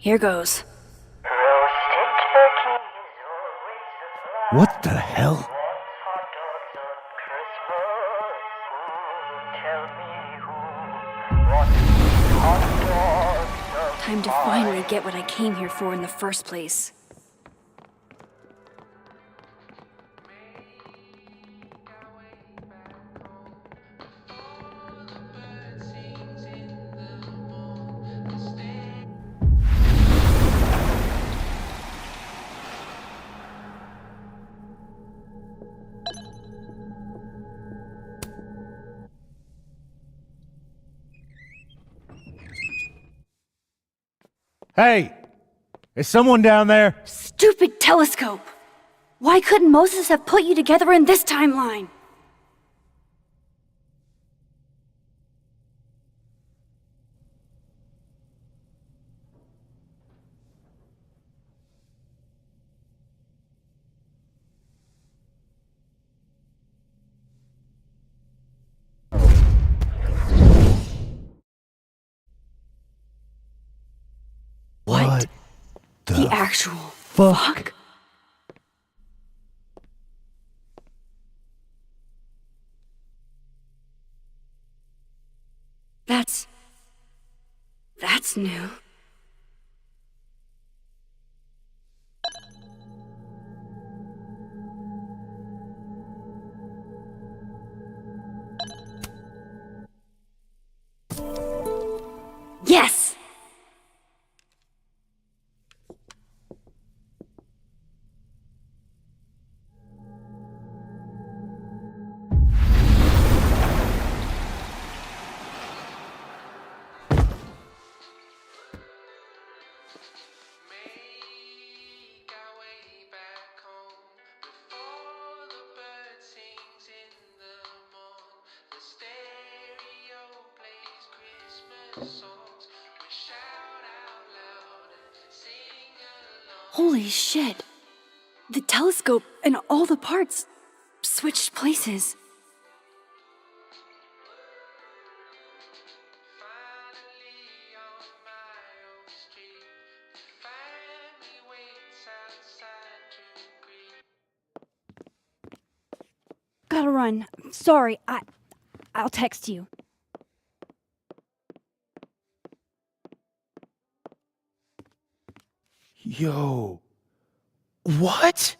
Here goes. What the hell? Time to finally get what I came here for in the first place. Hey! Is someone down there? Stupid telescope! Why couldn't Moses have put you together in this timeline? the actual fuck? That's new. Yes! Holy shit. The telescope and all the parts switched places. Gotta run. Sorry, I'll text you. Yo. What?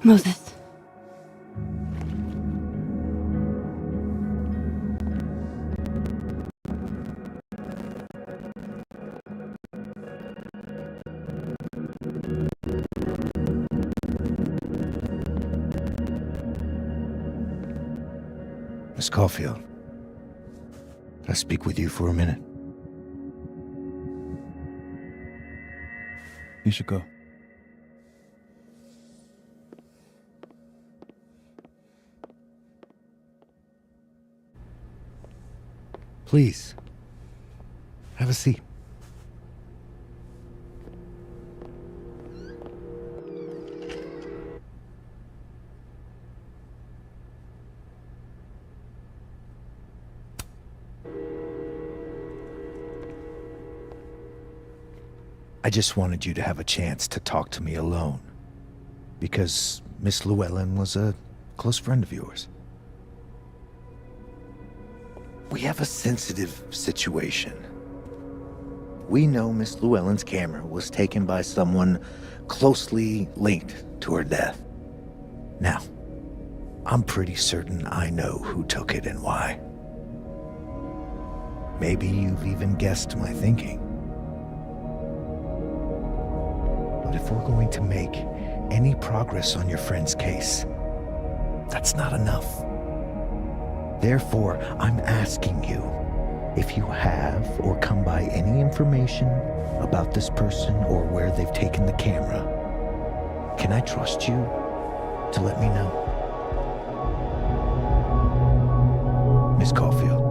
Moses. Miss Caulfield, can I speak with you for a minute? You should go. Please, have a seat. I just wanted you to have a chance to talk to me alone, because Miss Llewellyn was a close friend of yours. We have a sensitive situation. We know Miss Llewellyn's camera was taken by someone closely linked to her death. Now, I'm pretty certain I know who took it and why. Maybe you've even guessed my thinking. But if we're going to make any progress on your friend's case, that's not enough. Therefore, I'm asking you if you have or come by any information about this person or where they've taken the camera. Can I trust you to let me know? Miss Caulfield.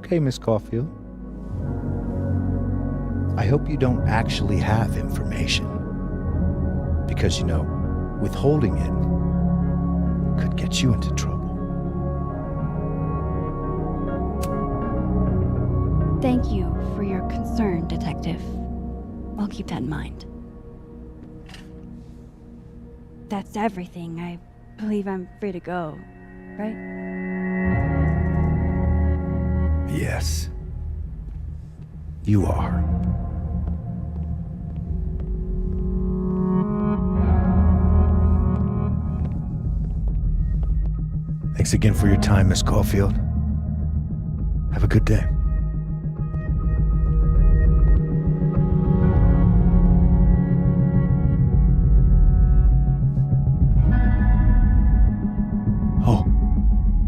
Okay, Miss Caulfield. I hope you don't actually have information. Because, you know, withholding it could get you into trouble. Thank you for your concern, Detective. I'll keep that in mind. That's everything. I believe I'm free to go, right? Yes. You are. Thanks again for your time, Miss Caulfield. Have a good day.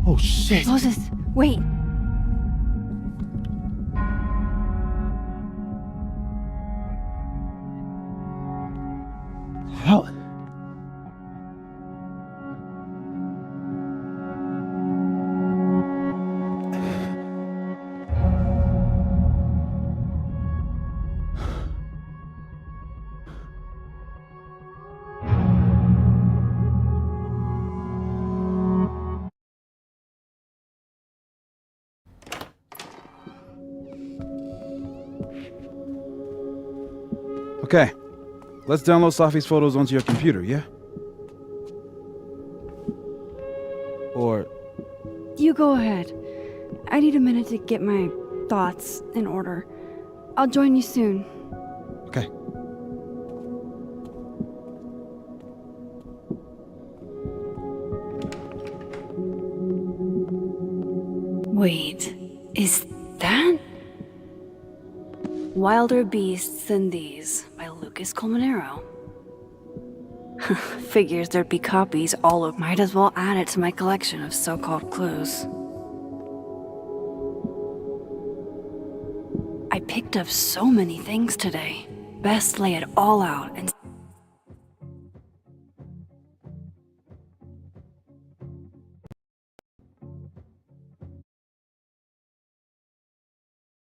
Oh shit! Moses, wait! How? Okay, let's download Safi's photos onto your computer, yeah? Or... You go ahead. I need a minute to get my thoughts in order. I'll join you soon. Okay. Wait, is that? Wilder Beasts Than These by Lucas Colmenero. Figures there'd be copies all over. Might as well add it to my collection of so-called clues. I picked up so many things today. Best lay it all out and